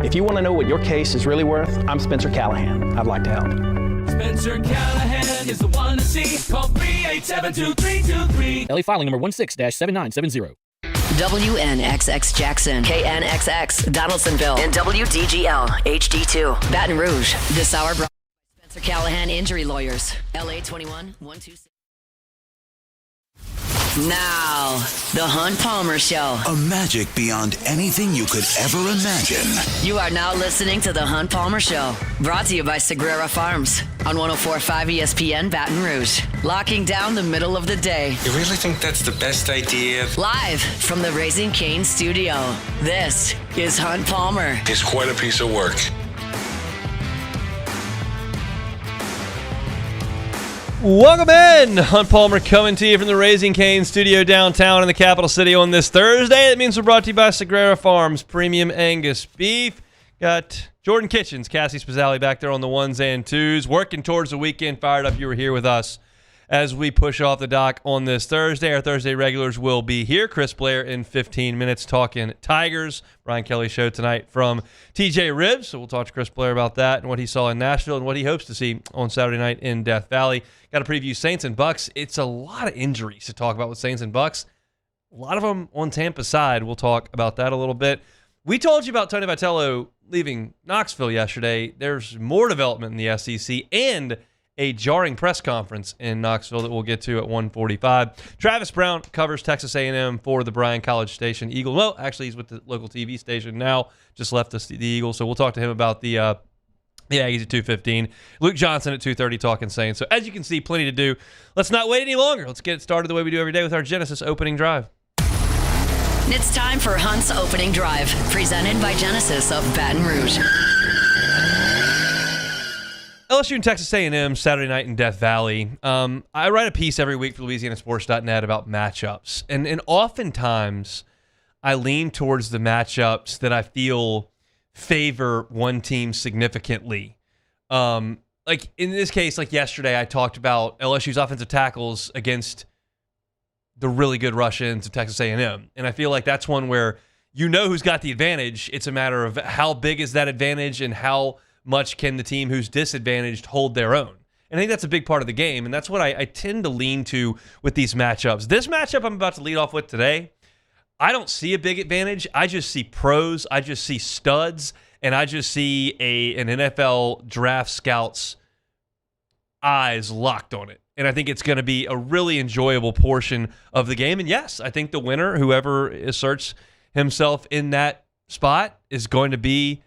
If you want to know what your case is really worth, I'm Spencer Callahan. I'd like to help. Spencer Callahan is the one to see. Call 387-2323. LA filing number 16-7970. WNXX Jackson, KNXX Donaldsonville, and WDGL HD2 Baton Rouge. This hour brought by Spencer Callahan Injury Lawyers. LA 21-126. Now, the Hunt Palmer Show. A magic beyond anything you could ever imagine. You are now listening to the Hunt Palmer Show. Brought to you by Sagrera Farms on 104.5 ESPN Baton Rouge. Locking down the middle of the day. You really think that's the best idea? Live from the Raising Cane studio. This is Hunt Palmer. It's quite a piece of work. Welcome in! Hunt Palmer coming to you from the Raising Cane studio downtown in the capital city on this Thursday. That means we're brought to you by Sagrera Farms Premium Angus Beef. Got Jordan Kitchens, Cassie Spazzali back there on the ones and twos, working towards the weekend. Fired up you were here with us as we push off the dock on this Thursday. Our Thursday regulars will be here. Chris Blair in 15 minutes talking Tigers. Brian Kelly show tonight from TJ Ribs. So we'll talk to Chris Blair about that and what he saw in Nashville and what he hopes to see on Saturday night in Death Valley. Got to preview Saints and Bucks. It's a lot of injuries to talk about with Saints and Bucks. A lot of them on Tampa's side. We'll talk about that a little bit. We told you about Tony Vitello leaving Knoxville yesterday. There's more development in the SEC and a jarring press conference in Knoxville that we'll get to at 1:45. Travis Brown covers Texas A&M for the Bryan College Station Eagle. Well, actually, he's with the local TV station now. Just left us the Eagle, so we'll talk to him about the Aggies at 2:15. Luke Johnson at 2:30 talking Saints. So as you can see, plenty to do. Let's not wait any longer. Let's get it started the way we do every day with our Genesis opening drive. It's time for Hunt's Opening Drive, presented by Genesis of Baton Rouge. LSU and Texas A&M Saturday night in Death Valley. I write a piece every week for LouisianaSports.net about matchups, and oftentimes I lean towards the matchups that I feel favor one team significantly. Like in this case, like yesterday, I talked about LSU's offensive tackles against the really good rush-ins of Texas A&M, and I feel like that's one where you know who's got the advantage. It's a matter of how big is that advantage and how much can the team who's disadvantaged hold their own. And I think that's a big part of the game, and that's what I tend to lean to with these matchups. This matchup I'm about to lead off with today, I don't see a big advantage. I just see pros. I just see studs, and I just see an NFL draft scout's eyes locked on it. And I think it's going to be a really enjoyable portion of the game. And yes, I think the winner, whoever asserts himself in that spot, is going to be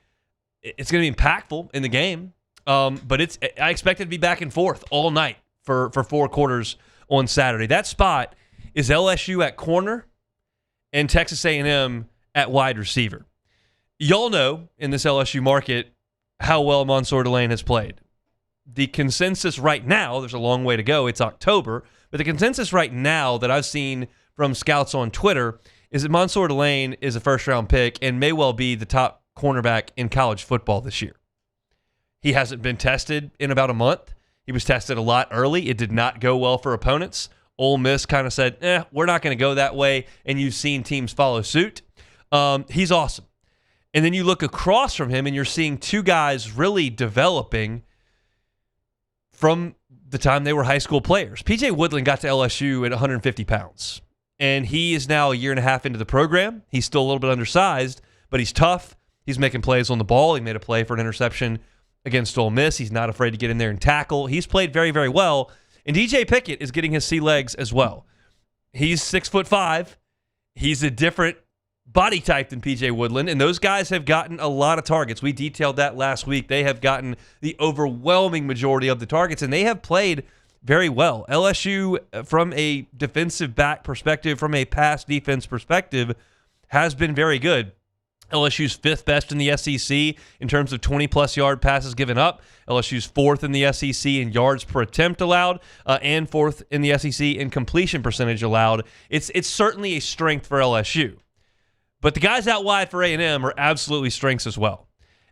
impactful in the game. But I expect it to be back and forth all night for 4 quarters on Saturday. That spot is LSU at corner and Texas A&M at wide receiver. Y'all know in this LSU market how well Mansour Delane has played. The consensus right now, there's a long way to go, it's October, but the consensus right now that I've seen from scouts on Twitter is that Mansour Delane is a first-round pick and may well be the top cornerback in college football this year. He hasn't been tested in about a month. He was tested a lot early. It did not go well for opponents. Ole Miss kind of said, we're not going to go that way, and you've seen teams follow suit. He's awesome. And then you look across from him, and you're seeing 2 guys really developing from the time they were high school players. P.J. Woodland got to LSU at 150 pounds, and he is now a year and a half into the program. He's still a little bit undersized, but he's tough. He's making plays on the ball. He made a play for an interception against Ole Miss. He's not afraid to get in there and tackle. He's played very, very well. And DJ Pickett is getting his sea legs as well. He's 6'5". He's a different body type than P.J. Woodland, and those guys have gotten a lot of targets. We detailed that last week. They have gotten the overwhelming majority of the targets, and they have played very well. LSU, from a defensive back perspective, from a pass defense perspective, has been very good. LSU's 5th best in the SEC in terms of 20-plus yard passes given up. LSU's 4th in the SEC in yards per attempt allowed, and 4th in the SEC in completion percentage allowed. It's certainly a strength for LSU. But the guys out wide for A&M are absolutely strengths as well.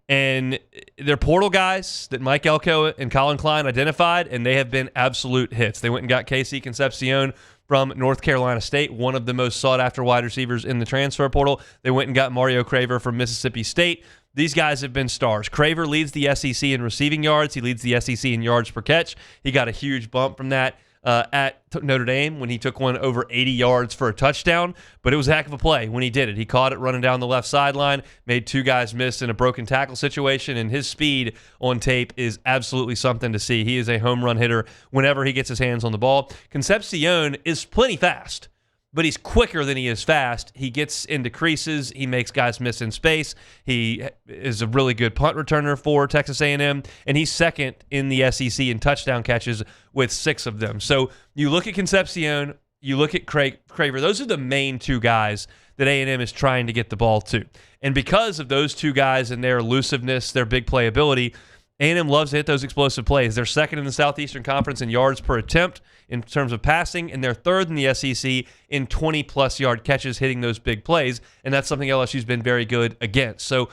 And they're portal guys that Mike Elko and Colin Klein identified, and they have been absolute hits. They went and got KC Concepcion from North Carolina State, one of the most sought-after wide receivers in the transfer portal. They went and got Mario Craver from Mississippi State. These guys have been stars. Craver leads the SEC in receiving yards. He leads the SEC in yards per catch. He got a huge bump from that at Notre Dame when he took one over 80 yards for a touchdown, but it was a heck of a play when he did it. He caught it running down the left sideline, made two guys miss in a broken tackle situation, and his speed on tape is absolutely something to see. He is a home run hitter whenever he gets his hands on the ball. Concepcion is plenty fast, but he's quicker than he is fast. He gets into creases. He makes guys miss in space. He is a really good punt returner for Texas A&M, and he's second in the SEC in touchdown catches with 6 of them. So you look at Concepcion, you look at Craver. Those are the main two guys that A&M is trying to get the ball to. And because of those two guys and their elusiveness, their big playability, A&M loves to hit those explosive plays. They're second in the Southeastern Conference in yards per attempt in terms of passing, and they're third in the SEC in 20-plus yard catches hitting those big plays, and that's something LSU's been very good against. So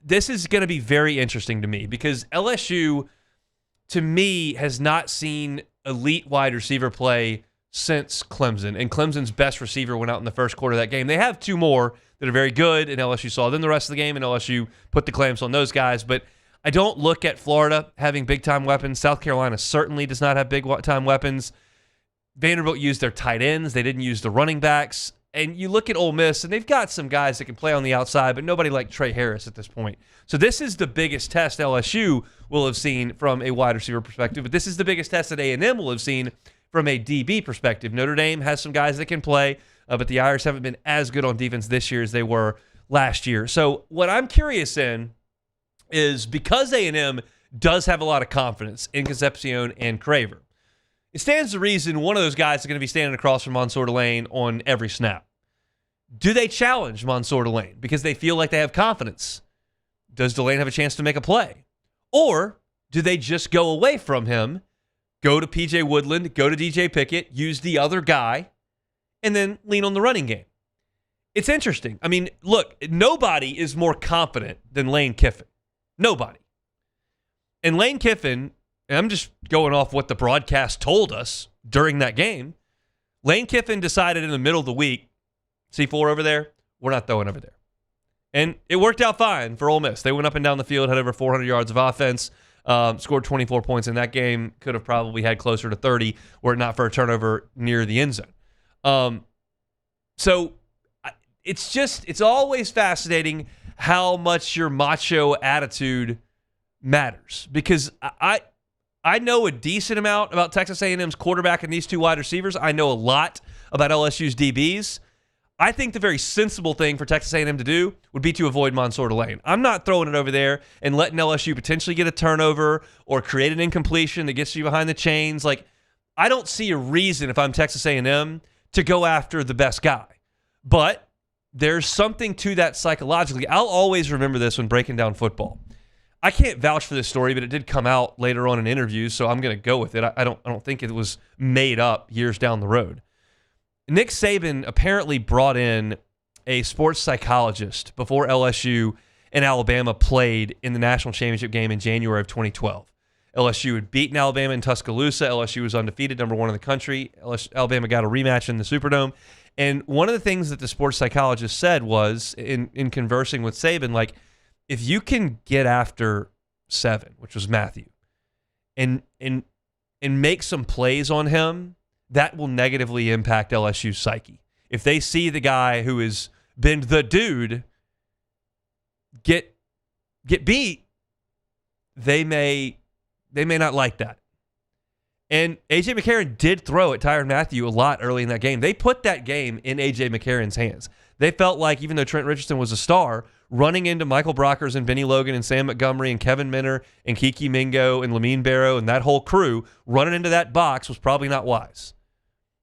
this is going to be very interesting to me because LSU, to me, has not seen elite wide receiver play since Clemson, and Clemson's best receiver went out in the first quarter of that game. They have 2 more that are very good, and LSU saw them the rest of the game, and LSU put the clamps on those guys, but I don't look at Florida having big-time weapons. South Carolina certainly does not have big-time weapons. Vanderbilt used their tight ends. They didn't use the running backs. And you look at Ole Miss, and they've got some guys that can play on the outside, but nobody like Trey Harris at this point. So this is the biggest test LSU will have seen from a wide receiver perspective, but this is the biggest test that A&M will have seen from a DB perspective. Notre Dame has some guys that can play, but the Irish haven't been as good on defense this year as they were last year. So what I'm curious in is because A&M does have a lot of confidence in Concepcion and Craver, it stands to reason one of those guys is going to be standing across from Mansour Delane on every snap. Do they challenge Mansour Delane because they feel like they have confidence? Does Delane have a chance to make a play? Or do they just go away from him, go to P.J. Woodland, go to DJ Pickett, use the other guy, and then lean on the running game? It's interesting. I mean, look, nobody is more confident than Lane Kiffin. Nobody. And Lane Kiffin, and I'm just going off what the broadcast told us during that game, Lane Kiffin decided in the middle of the week, C4 over there, we're not throwing over there. And it worked out fine for Ole Miss. They went up and down the field, had over 400 yards of offense, scored 24 points in that game, could have probably had closer to 30 were it not for a turnover near the end zone. So it's always fascinating how much your macho attitude matters because I know a decent amount about Texas A&M's quarterback and these 2 wide receivers. I know a lot about LSU's DBs. I think the very sensible thing for Texas A&M to do would be to avoid Mansour Delane. I'm not throwing it over there and letting LSU potentially get a turnover or create an incompletion that gets you behind the chains. Like, I don't see a reason if I'm Texas A&M to go after the best guy. But there's something to that psychologically. I'll always remember this when breaking down football. I can't vouch for this story, but it did come out later on in interviews, so I'm going to go with it. I don't think it was made up years down the road. Nick Saban apparently brought in a sports psychologist before LSU and Alabama played in the national championship game in January of 2012. LSU had beaten Alabama in Tuscaloosa. LSU was undefeated, number 1 in the country. Alabama got a rematch in the Superdome. And one of the things that the sports psychologist said was, in conversing with Saban, like, if you can get after 7, which was Matthew, and make some plays on him, that will negatively impact LSU's psyche. If they see the guy who has been the dude get beat, they may not like that. And A.J. McCarron did throw at Tyrann Mathieu a lot early in that game. They put that game in A.J. McCarron's hands. They felt like, even though Trent Richardson was a star, running into Michael Brockers and Benny Logan and Sam Montgomery and Kevin Minner and Kiki Mingo and Lamine Barrow and that whole crew, running into that box was probably not wise.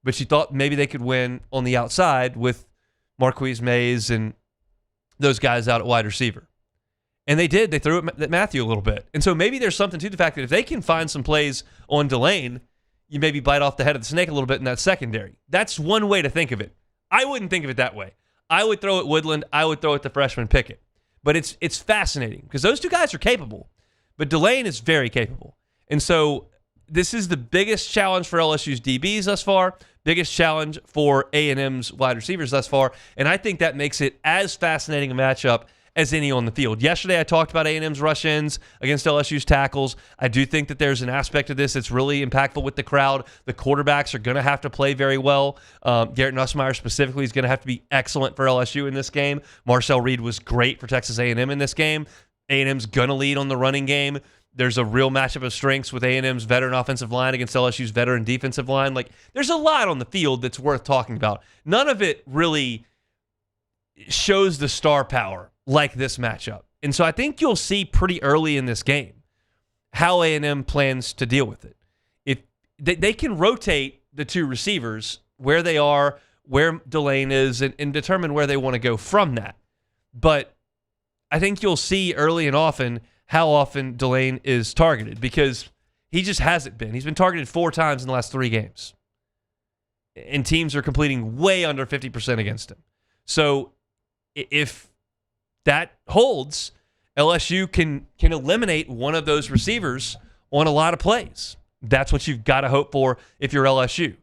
But she thought maybe they could win on the outside with Marquise Mays and those guys out at wide receiver. And they did. They threw it at Matthew a little bit. And so maybe there's something to the fact that if they can find some plays on Delane, you maybe bite off the head of the snake a little bit in that secondary. That's one way to think of it. I wouldn't think of it that way. I would throw at Woodland. I would throw at the freshman Pickett. But it's fascinating because those 2 guys are capable. But Delane is very capable. And so this is the biggest challenge for LSU's DBs thus far, biggest challenge for A&M's wide receivers thus far. And I think that makes it as fascinating a matchup as any on the field. Yesterday, I talked about A&M's rush-ins against LSU's tackles. I do think that there's an aspect of this that's really impactful with the crowd. The quarterbacks are going to have to play very well. Garrett Nussmeier specifically is going to have to be excellent for LSU in this game. Marcel Reed was great for Texas A&M in this game. A&M's going to lead on the running game. There's a real matchup of strengths with A&M's veteran offensive line against LSU's veteran defensive line. Like, there's a lot on the field that's worth talking about. None of it really shows the star power like this matchup. And so I think you'll see pretty early in this game how A&M plans to deal with it. If they can rotate the two receivers where they are, where Delane is, and determine where they want to go from that. But I think you'll see early and often how often Delane is targeted, because he just hasn't been. He's been targeted 4 times in the last 3 games. And teams are completing way under 50% against him. So if that holds, LSU can eliminate one of those receivers on a lot of plays. That's what you've got to hope for if you're LSU.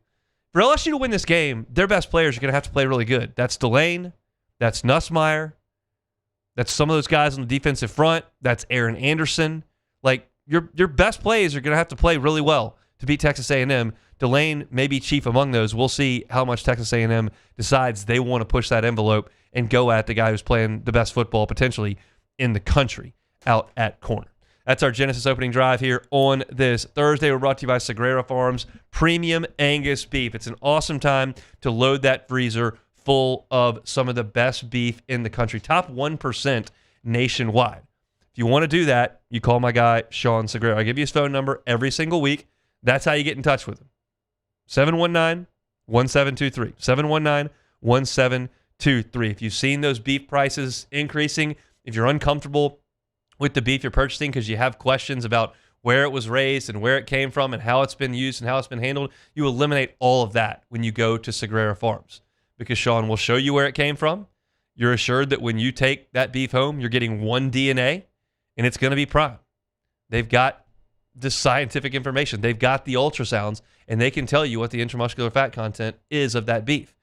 For LSU to win this game, their best players are going to have to play really good. That's Delane. That's Nussmeier. That's some of those guys on the defensive front. That's Aaron Anderson. Like, your best plays are going to have to play really well to beat Texas A&M. Delane may be chief among those. We'll see how much Texas A&M decides they want to push that envelope and go at the guy who's playing the best football potentially in the country out at corner. That's our Genesis opening drive here on this Thursday. We're brought to you by Sagrera Farms Premium Angus Beef. It's an awesome time to load that freezer full of some of the best beef in the country. Top 1% nationwide. If you want to do that, you call my guy, Sean Sagrera. I give you his phone number every single week. That's how you get in touch with him. 719-1723. 719-1723. If you've seen those beef prices increasing, if you're uncomfortable with the beef you're purchasing because you have questions about where it was raised and where it came from and how it's been used and how it's been handled, you eliminate all of that when you go to Sagrera Farms, because Sean will show you where it came from. You're assured that when you take that beef home, you're getting one DNA, and it's going to be prime. They've got the scientific information. They've got the ultrasounds, and they can tell you what the intramuscular fat content is of that beef.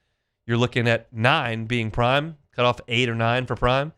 You're looking at 9 being prime, cut off 8 or 9 for prime,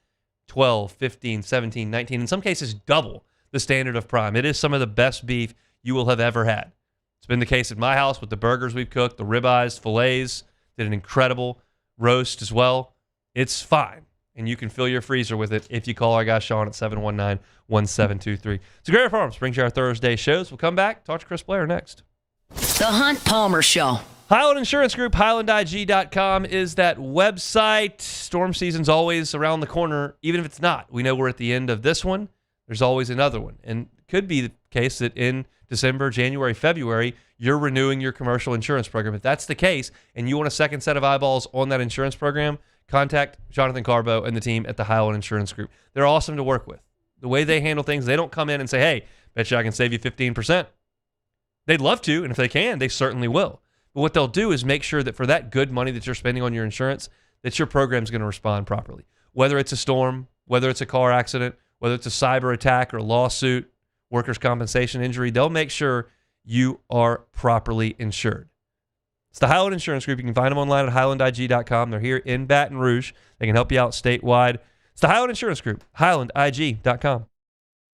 12, 15, 17, 19, in some cases double the standard of prime. It is some of the best beef you will have ever had. It's been the case at my house with the burgers we've cooked, the ribeyes, fillets, did an incredible roast as well. It's fine, and you can fill your freezer with it if you call our guy Sean at 719-1723. Sagrera Farms brings you our Thursday shows. We'll come back, talk to Chris Blair next. The Hunt Palmer Show. Highland Insurance Group, HighlandIG.com is that website. Storm season's always around the corner, even if it's not. We know we're at the end of this one. There's always another one. And it could be the case that in December, January, February, you're renewing your commercial insurance program. If that's the case and you want a second set of eyeballs on that insurance program, contact Jonathan Carbo and the team at the Highland Insurance Group. They're awesome to work with. The way they handle things, they don't come in and say, hey, bet you I can save you 15%. They'd love to, and if they can, they certainly will. But what they'll do is make sure that for that good money that you're spending on your insurance, that your program's going to respond properly. Whether it's a storm, whether it's a car accident, whether it's a cyber attack or a lawsuit, workers' compensation injury, they'll make sure you are properly insured. It's the Highland Insurance Group. You can find them online at HighlandIG.com. They're here in Baton Rouge. They can help you out statewide. It's the Highland Insurance Group, HighlandIG.com.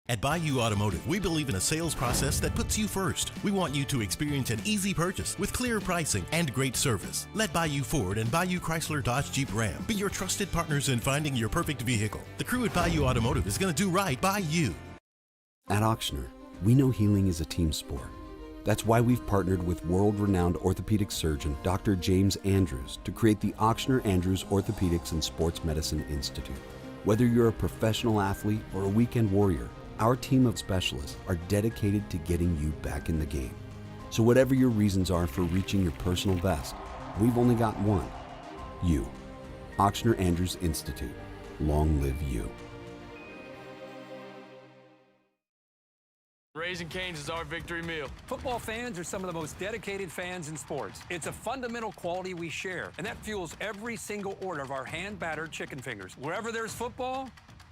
At Bayou Automotive, we believe in a sales process that puts you first. We want you to experience an easy purchase with clear pricing and great service. Let Bayou Ford and Bayou Chrysler Dodge Jeep Ram be your trusted partners in finding your perfect vehicle. The crew at Bayou Automotive is going to do right by you. At Auctioner, we know healing is a team sport. That's why we've partnered with world-renowned orthopedic surgeon Dr. James Andrews to create the Auctioner Andrews Orthopedics and Sports Medicine Institute. Whether you're a professional athlete or a weekend warrior, our team of specialists are dedicated to getting you back in the game. So whatever your reasons are for reaching your personal best, we've only got one. You. Auctioner Andrews Institute. Long live you. Raising Cane's is our victory meal. Football fans are some of the most dedicated fans in sports. It's a fundamental quality we share, and that fuels every single order of our hand-battered chicken fingers. Wherever there's football,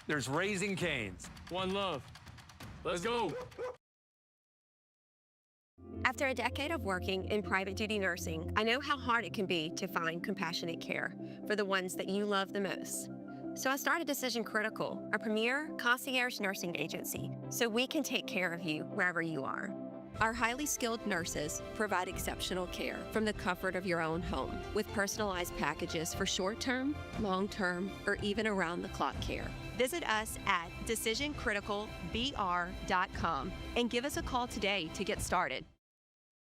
there's Raising Cane's. One love. Let's go. After a decade of working in private duty nursing, I know how hard it can be to find compassionate care for the ones that you love the most. So I started Decision Critical, a premier concierge nursing agency, so we can take care of you wherever you are. Our highly skilled nurses provide exceptional care from the comfort of your own home with personalized packages for short-term, long-term, or even around-the-clock care. Visit us at decisioncriticalbr.com and give us a call today to get started.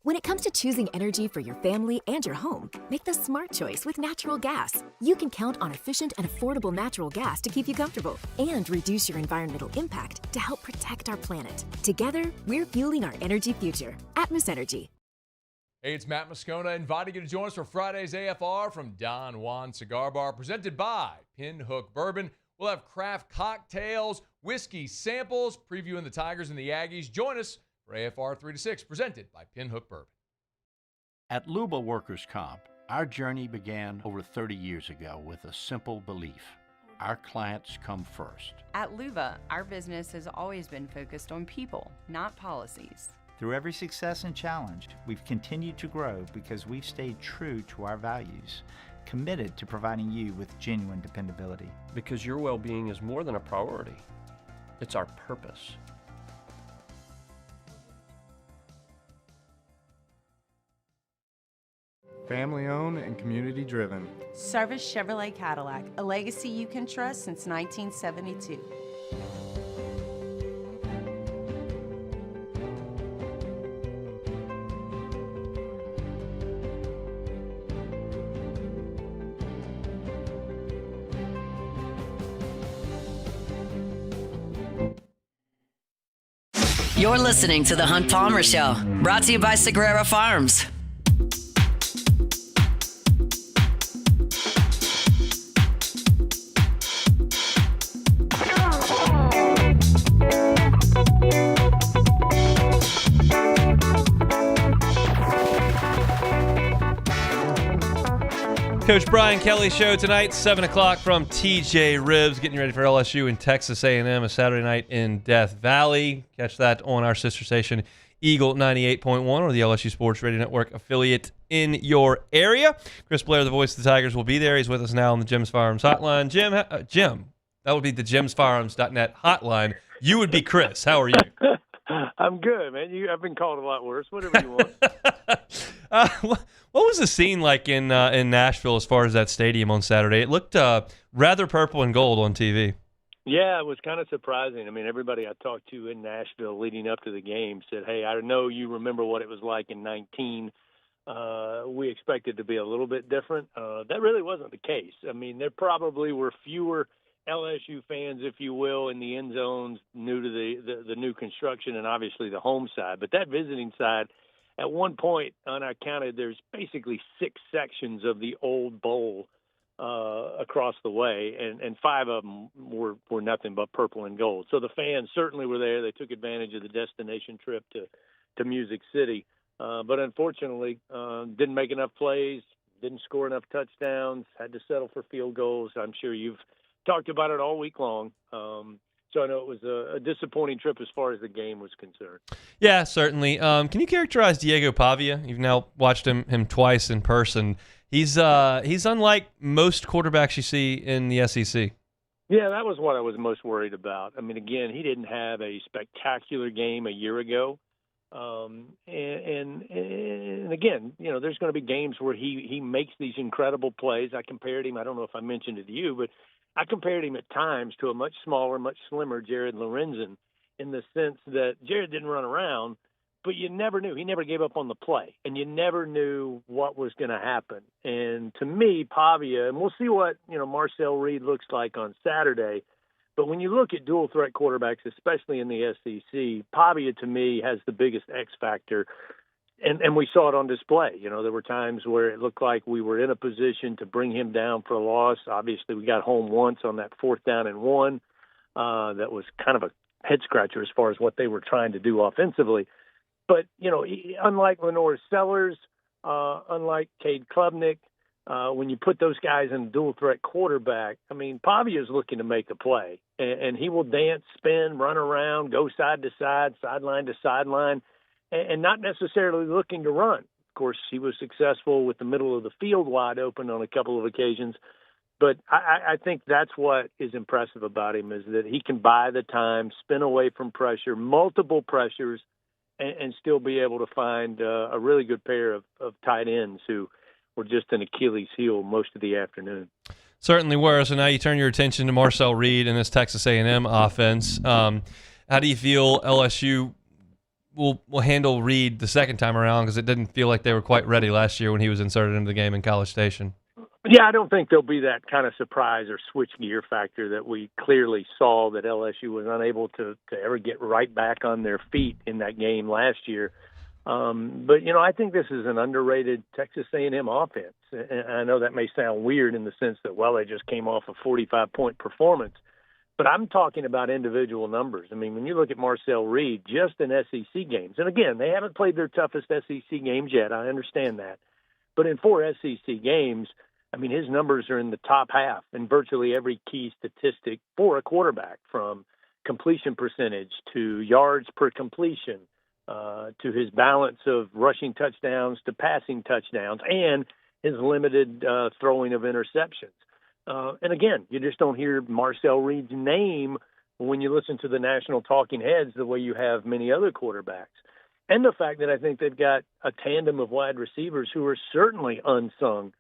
When it comes to choosing energy for your family and your home, make the smart choice with natural gas. You can count on efficient and affordable natural gas to keep you comfortable and reduce your environmental impact to help protect our planet. Together, we're fueling our energy future. Atmos Energy. Hey, it's Matt Moscona inviting you to join us for Friday's AFR from Don Juan Cigar Bar, presented by Pinhook Bourbon. We'll have craft cocktails, whiskey samples, previewing the Tigers and the Aggies. Join us for AFR 3 to 6, presented by Pinhook Bourbon. At Luba Workers' Comp, our journey began over 30 years ago with a simple belief: our clients come first. At Luba, our business has always been focused on people, not policies. Through every success and challenge, we've continued to grow because we've stayed true to our values, committed to providing you with genuine dependability. Because your well-being is more than a priority. It's our purpose. Family owned and community driven. Service Chevrolet Cadillac, a legacy you can trust since 1972. You're listening to The Hunt Palmer Show, brought to you by Sagrera Farms. Coach Brian Kelly Show tonight, 7 o'clock from TJ Ribs, getting you ready for LSU and Texas A&M, a Saturday night in Death Valley. Catch that on our sister station, Eagle 98.1, or the LSU Sports Radio Network affiliate in your area. Chris Blair, the voice of the Tigers, will be there. He's with us now on the Jim's Firearms hotline. Jim, that would be the JimsFirearms.net hotline. You would be Chris. How are you? I'm good, man. I've been called a lot worse. Whatever you want. What was the scene like in Nashville as far as that stadium on Saturday? It looked rather purple and gold on TV. Yeah, it was kind of surprising. I mean, everybody I talked to in Nashville leading up to the game said, hey, I know you remember what it was like in 19. We expected to be a little bit different. That really wasn't the case. I mean, there probably were fewer LSU fans, if you will, in the end zones new to the new construction and obviously the home side. But that visiting side, at one point, and I counted, there's basically 6 sections of the old bowl across the way, and 5 of them were nothing but purple and gold. So the fans certainly were there. They took advantage of the destination trip to Music City. But unfortunately, didn't make enough plays, didn't score enough touchdowns, had to settle for field goals. I'm sure you've talked about it all week long. So I know it was a disappointing trip as far as the game was concerned. Yeah, certainly. Can you characterize Diego Pavia? You've now watched him twice in person. He's unlike most quarterbacks you see in the SEC. Yeah, that was what I was most worried about. I mean, again, he didn't have a spectacular game a year ago. And again, you know, there's going to be games where he makes these incredible plays. I compared him, I don't know if I mentioned it to you, but I compared him at times to a much smaller, much slimmer Jared Lorenzen, in the sense that Jared didn't run around, but you never knew. He never gave up on the play, and you never knew what was going to happen. And to me, Pavia, and we'll see what, you know, Marcel Reed looks like on Saturday, but when you look at dual threat quarterbacks, especially in the SEC, Pavia to me has the biggest X factor. And we saw it on display. You know, there were times where it looked like we were in a position to bring him down for a loss. Obviously, we got home once on that 4th down and 1. That was kind of a head-scratcher as far as what they were trying to do offensively. But, you know, unlike Lenore Sellers, unlike Cade Klubnik, when you put those guys in dual-threat quarterback, I mean, Pavia is looking to make a play. And he will dance, spin, run around, go side to side, sideline to sideline, and not necessarily looking to run. Of course, he was successful with the middle of the field wide open on a couple of occasions. But I think that's what is impressive about him is that he can buy the time, spin away from pressure, multiple pressures, and still be able to find a really good pair of tight ends who were just an Achilles heel most of the afternoon. Certainly were. So now you turn your attention to Marcel Reed and this Texas A&M offense. How do you feel LSU will handle Reed the second time around? Because it didn't feel like they were quite ready last year when he was inserted into the game in College Station. Yeah, I don't think there'll be that kind of surprise or switchgear factor that we clearly saw that LSU was unable to ever get right back on their feet in that game last year. But, I think this is an underrated Texas A&M offense. And I know that may sound weird in the sense that, they just came off a 45-point performance. But I'm talking about individual numbers. I mean, when you look at Marcel Reed, just in SEC games, and again, they haven't played their toughest SEC games yet. I understand that. But in 4 SEC games, I mean, his numbers are in the top half in virtually every key statistic for a quarterback, from completion percentage to yards per completion to his balance of rushing touchdowns to passing touchdowns and his limited throwing of interceptions. And again, you just don't hear Marcel Reed's name when you listen to the national talking heads the way you have many other quarterbacks. And the fact that I think they've got a tandem of wide receivers who are certainly unsung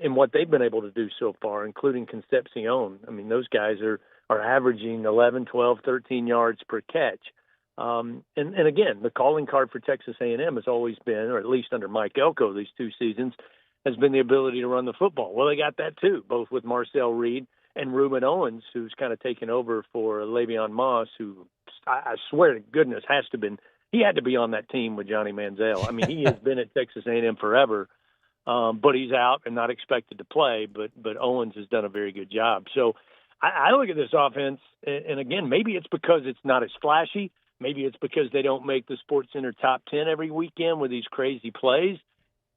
in what they've been able to do so far, including Concepcion. I mean, those guys are averaging 11, 12, 13 yards per catch. And again, the calling card for Texas A&M has always been, or at least under Mike Elko these 2 seasons, has been the ability to run the football. Well, they got that too, both with Marcel Reed and Reuben Owens, who's kind of taken over for Le'Veon Moss, who I swear to goodness he had to be on that team with Johnny Manziel. I mean, he has been at Texas A&M forever. But he's out and not expected to play. But Owens has done a very good job. So I look at this offense, and again, maybe it's because it's not as flashy. Maybe it's because they don't make the SportsCenter top 10 every weekend with these crazy plays.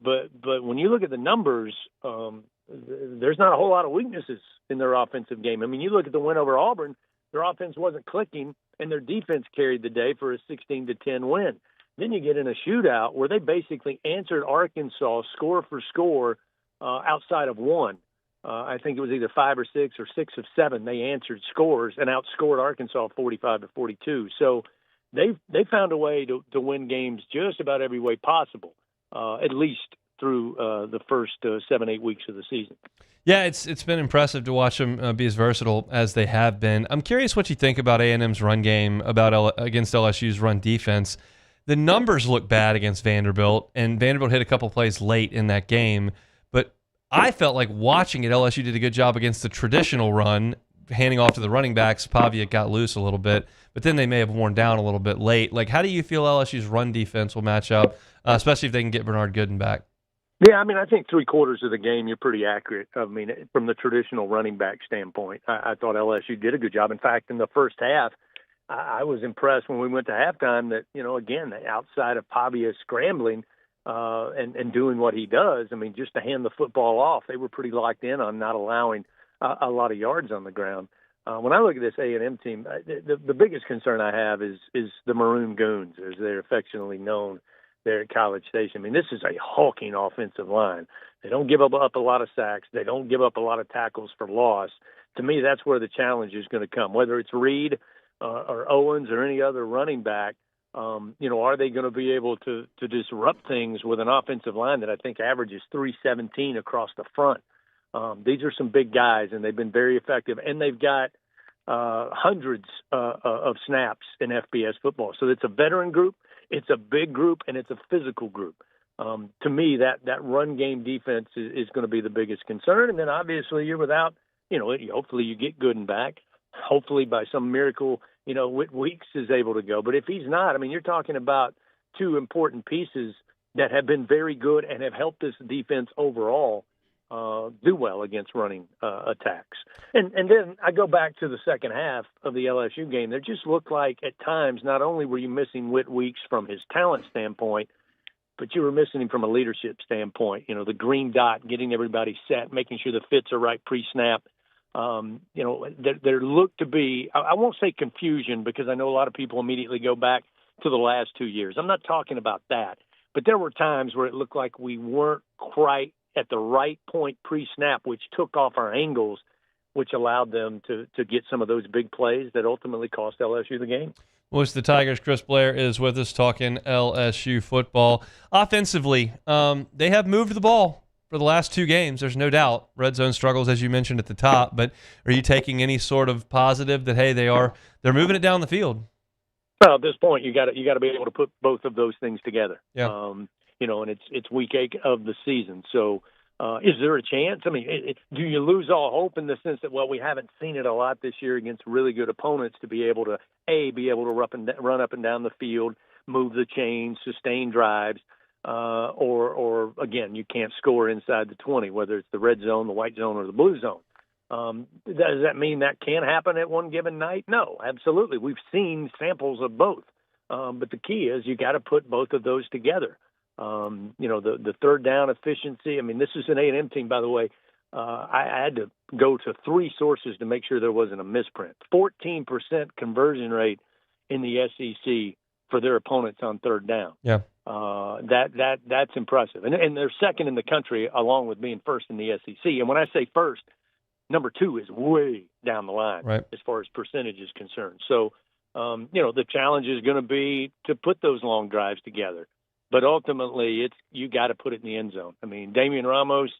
But when you look at the numbers, there's not a whole lot of weaknesses in their offensive game. I mean, you look at the win over Auburn, their offense wasn't clicking, and their defense carried the day for a 16-10 win. Then you get in a shootout where they basically answered Arkansas score for score outside of one. I think it was either 5 or 6 or 6 of 7. They answered scores and outscored Arkansas 45-42. So they found a way to win games just about every way possible, at least through the first 7-8 weeks of the season. Yeah, it's been impressive to watch them be as versatile as they have been. I'm curious what you think about A&M's run game against LSU's run defense. The numbers look bad against Vanderbilt, and Vanderbilt hit a couple plays late in that game. But I felt like watching it, LSU did a good job against the traditional run, handing off to the running backs. Pavia got loose a little bit, but then they may have worn down a little bit late. Like, how do you feel LSU's run defense will match up, especially if they can get Bernard Gooden back? Yeah, I mean, I think 3/4 of the game, you're pretty accurate. I mean, from the traditional running back standpoint, I thought LSU did a good job. In fact, in the first half, I was impressed when we went to halftime that, again, outside of Pavia scrambling and doing what he does, I mean, just to hand the football off, they were pretty locked in on not allowing a lot of yards on the ground. When I look at this A&M team, the biggest concern I have is the Maroon Goons, as they're affectionately known there at College Station. I mean, this is a hulking offensive line. They don't give up a lot of sacks. They don't give up a lot of tackles for loss. To me, that's where the challenge is going to come, whether it's Reed or Owens or any other running back. Are they going to be able to disrupt things with an offensive line that I think averages 317 across the front? These are some big guys, and they've been very effective, and they've got hundreds of snaps in FBS football. So it's a veteran group, it's a big group, and it's a physical group. To me, that run game defense is going to be the biggest concern. And then obviously you're without, hopefully you get Gooden back. Hopefully by some miracle, Whit Weeks is able to go. But if he's not, I mean, you're talking about two important pieces that have been very good and have helped this defense overall do well against running attacks. And then I go back to the second half of the LSU game. There just looked like at times not only were you missing Whit Weeks from his talent standpoint, but you were missing him from a leadership standpoint. The green dot, getting everybody set, making sure the fits are right pre-snap. There looked to be, I won't say confusion because I know a lot of people immediately go back to the last 2 years. I'm not talking about that. But there were times where it looked like we weren't quite at the right point pre-snap, which took off our angles, which allowed them to get some of those big plays that ultimately cost LSU the game. Voice of the Tigers, Chris Blair, is with us talking LSU football. Offensively, they have moved the ball for the last 2 games. There's no doubt. Red zone struggles, as you mentioned at the top. But are you taking any sort of positive that, hey, they're moving it down the field? Well, at this point, you got to be able to put both of those things together. Yeah. And it's week 8 of the season. So, is there a chance? I mean, do you lose all hope in the sense that, well, we haven't seen it a lot this year against really good opponents to be able to run up and down the field, move the chains, sustain drives, or again, you can't score inside the 20, whether it's the red zone, the white zone, or the blue zone. Does that mean that can happen at one given night? No, absolutely. We've seen samples of both. But the key is you got to put both of those together. The third down efficiency. I mean, this is an A&M team, by the way. I had to go to 3 sources to make sure there wasn't a misprint. 14% conversion rate in the SEC for their opponents on third down. Yeah. That's impressive. And they're second in the country along with being first in the SEC. And when I say first, number 2 is way down the line as far as percentage is concerned. So, the challenge is going to be to put those long drives together. But ultimately, you got to put it in the end zone. I mean, Damian Ramos,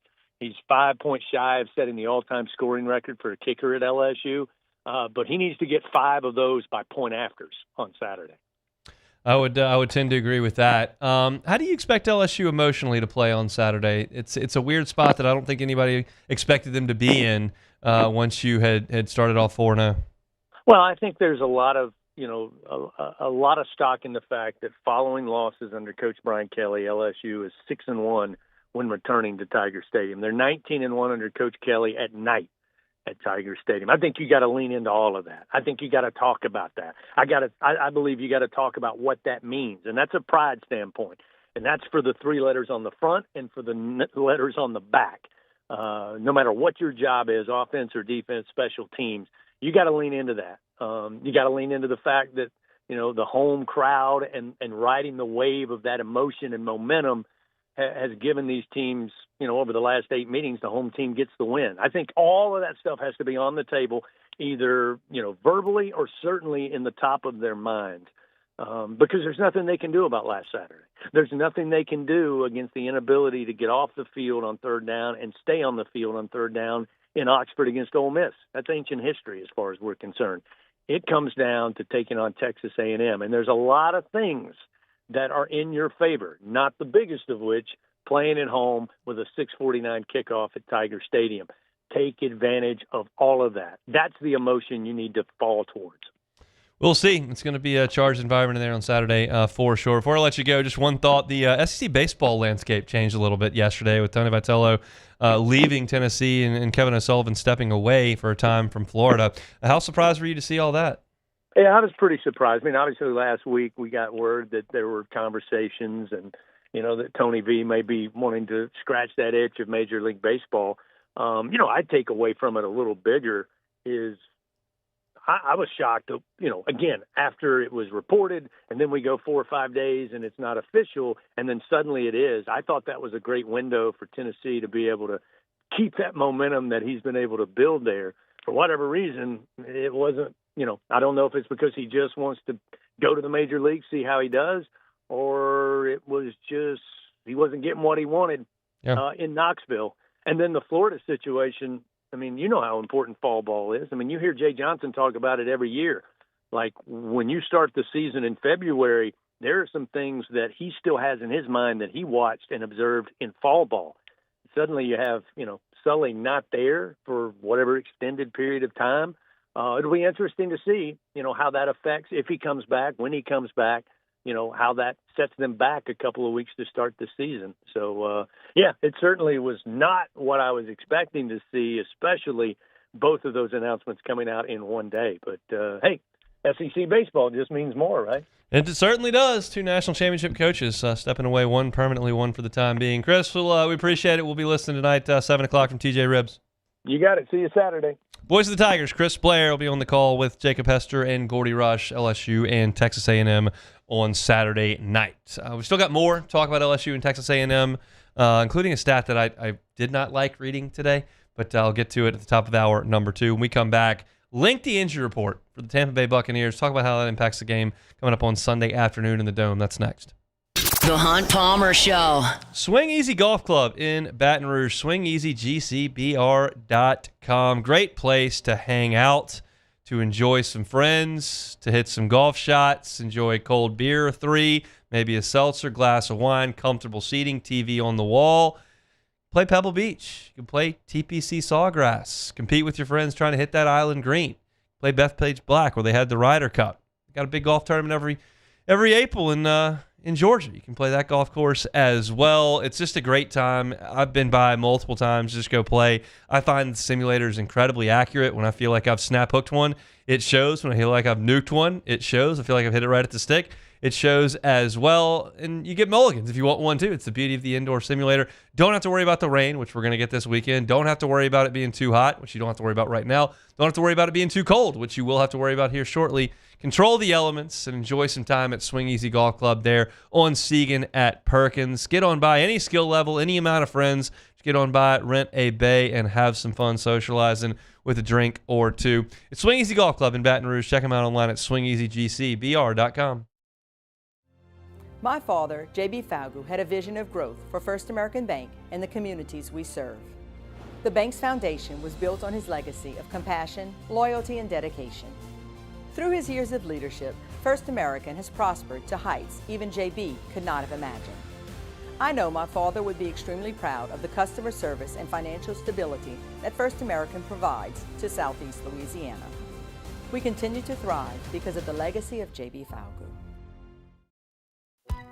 he's 5 points shy of setting the all-time scoring record for a kicker at LSU. But he needs to get 5 of those by point afters on Saturday. I would tend to agree with that. How do you expect LSU emotionally to play on Saturday? It's a weird spot that I don't think anybody expected them to be in once you had started off 4-0. Well, I think there's a lot of stock in the fact that following losses under Coach Brian Kelly, LSU is 6-1 when returning to Tiger Stadium. They're 19-1 under Coach Kelly at night at Tiger Stadium. I think you got to lean into all of that. I think you got to talk about that. I believe you got to talk about what that means, and that's a pride standpoint, and that's for the 3 letters on the front and for the letters on the back. No matter what your job is, offense or defense, special teams, you got to lean into that. You got to lean into the fact that, the home crowd and riding the wave of that emotion and momentum has given these teams, over the last 8 meetings, the home team gets the win. I think all of that stuff has to be on the table, either, verbally or certainly in the top of their minds, because there's nothing they can do about last Saturday. There's nothing they can do against the inability to get off the field on third down and stay on the field on third down in Oxford against Ole Miss. That's ancient history as far as we're concerned. It comes down to taking on Texas A&M, and there's a lot of things that are in your favor, not the biggest of which playing at home with a 6:49 kickoff at Tiger Stadium. Take advantage of all of that. That's the emotion you need to fall towards. We'll see. It's going to be a charged environment in there on Saturday for sure. Before I let you go, just one thought. The SEC baseball landscape changed a little bit yesterday with Tony Vitello leaving Tennessee and Kevin O'Sullivan stepping away for a time from Florida. How surprised were you to see all that? Yeah, I was pretty surprised. I mean, obviously last week we got word that there were conversations and, that Tony V may be wanting to scratch that itch of Major League Baseball. I'd take away from it a little bigger is I was shocked, again, after it was reported and then we go 4 or 5 days and it's not official and then suddenly it is. I thought that was a great window for Tennessee to be able to keep that momentum that he's been able to build there. For whatever reason, it wasn't, I don't know if it's because he just wants to go to the major league, see how he does, or it was just he wasn't getting what he wanted in Knoxville. And then the Florida situation, I mean, you know how important fall ball is. I mean, you hear Jay Johnson talk about it every year. Like when you start the season in February, there are some things that he still has in his mind that he watched and observed in fall ball. Suddenly you have, Sully not there for whatever extended period of time. It'll be interesting to see, how that affects if he comes back, when he comes back, how that sets them back a couple of weeks to start the season. So, it certainly was not what I was expecting to see, especially both of those announcements coming out in one day. But, hey, SEC baseball just means more, right? It certainly does. 2 national championship coaches stepping away, one permanently, one for the time being. Chris, we appreciate it. We'll be listening tonight, 7 o'clock from TJ Ribs. You got it. See you Saturday. Voice of the Tigers, Chris Blair will be on the call with Jacob Hester and Gordy Rush, LSU and Texas A&M on Saturday night. We still got more talk about LSU and Texas A&M including a stat that I did not like reading today, but I'll get to it at the top of hour number 2. When we come back, lengthy injury report for the Tampa Bay Buccaneers. Talk about how that impacts the game coming up on Sunday afternoon in the Dome. That's next. The Hunt Palmer Show. Swing Easy Golf Club in Baton Rouge. SwingEasyGCBR.com. Great place to hang out, to enjoy some friends, to hit some golf shots, enjoy a cold beer or 3, maybe a seltzer, glass of wine, comfortable seating, TV on the wall. Play Pebble Beach. You can play TPC Sawgrass. Compete with your friends trying to hit that island green. Play Bethpage Black, where they had the Ryder Cup. Got a big golf tournament every April in Georgia. You can play that golf course as well. It's just a great time. I've been by multiple times. Just go play. I find the simulators incredibly accurate. When I feel like I've snap hooked one, it shows. When I feel like I've nuked one, it shows. I feel like I've hit it right at the stick. It shows as well. And you get mulligans if you want one too. It's the beauty of the indoor simulator. Don't have to worry about the rain, which we're going to get this weekend. Don't have to worry about it being too hot, which you don't have to worry about right now. Don't have to worry about it being too cold, which you will have to worry about here shortly. Control the elements and enjoy some time at Swing Easy Golf Club there on Segan at Perkins. Get on by any skill level, any amount of friends. Just get on by, rent a bay, and have some fun socializing with a drink or two. It's Swing Easy Golf Club in Baton Rouge. Check them out online at swingeasygcbr.com. My father, J.B. Falgu, had a vision of growth for First American Bank and the communities we serve. The bank's foundation was built on his legacy of compassion, loyalty, and dedication. Through his years of leadership, First American has prospered to heights even J.B. could not have imagined. I know my father would be extremely proud of the customer service and financial stability that First American provides to Southeast Louisiana. We continue to thrive because of the legacy of J.B. Falgu.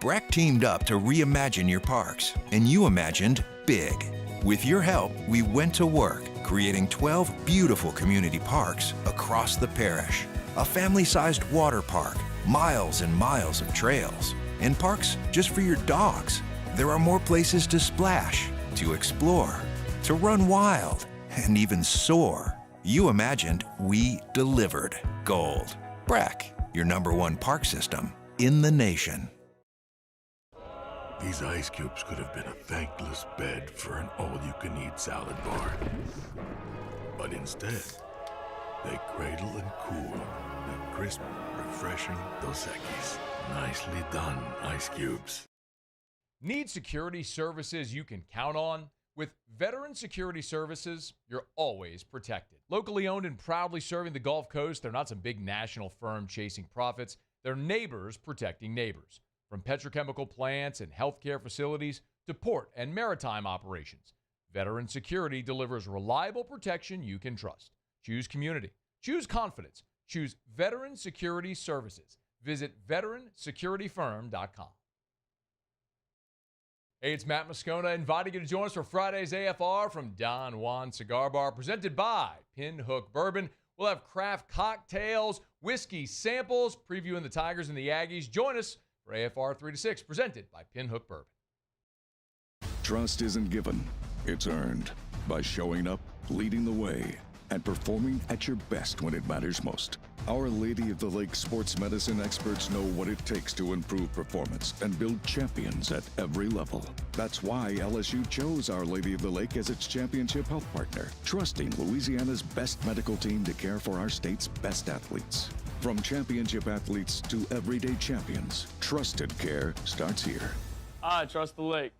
Breck teamed up to reimagine your parks, and you imagined big. With your help, we went to work, creating 12 beautiful community parks across the parish. A family-sized water park, miles and miles of trails, and parks just for your dogs. There are more places to splash, to explore, to run wild, and even soar. You imagined, we delivered. Gold. Breck, your #1 park system in the nation. These ice cubes could have been a thankless bed for an all-you-can-eat salad bar. But instead, they cradle and cool the crisp, refreshing Dos Equis. Nicely done, ice cubes. Need security services you can count on? With Veteran Security Services, you're always protected. Locally owned and proudly serving the Gulf Coast, they're not some big national firm chasing profits. They're neighbors protecting neighbors. From petrochemical plants and healthcare facilities to port and maritime operations, Veteran Security delivers reliable protection you can trust. Choose community. Choose confidence. Choose Veteran Security Services. Visit veteransecurityfirm.com. Hey, it's Matt Moscona inviting you to join us for Friday's AFR from Don Juan Cigar Bar, presented by Pinhook Bourbon. We'll have craft cocktails, whiskey samples, previewing the Tigers and the Aggies. Join us for AFR 3 to 6, presented by Pinhook Bourbon. Trust isn't given, it's earned by showing up, leading the way, and performing at your best when it matters most. Our Lady of the Lake sports medicine experts know what it takes to improve performance and build champions at every level. That's why LSU chose Our Lady of the Lake as its championship health partner, trusting Louisiana's best medical team to care for our state's best athletes. From championship athletes to everyday champions, trusted care starts here. I trust the lake.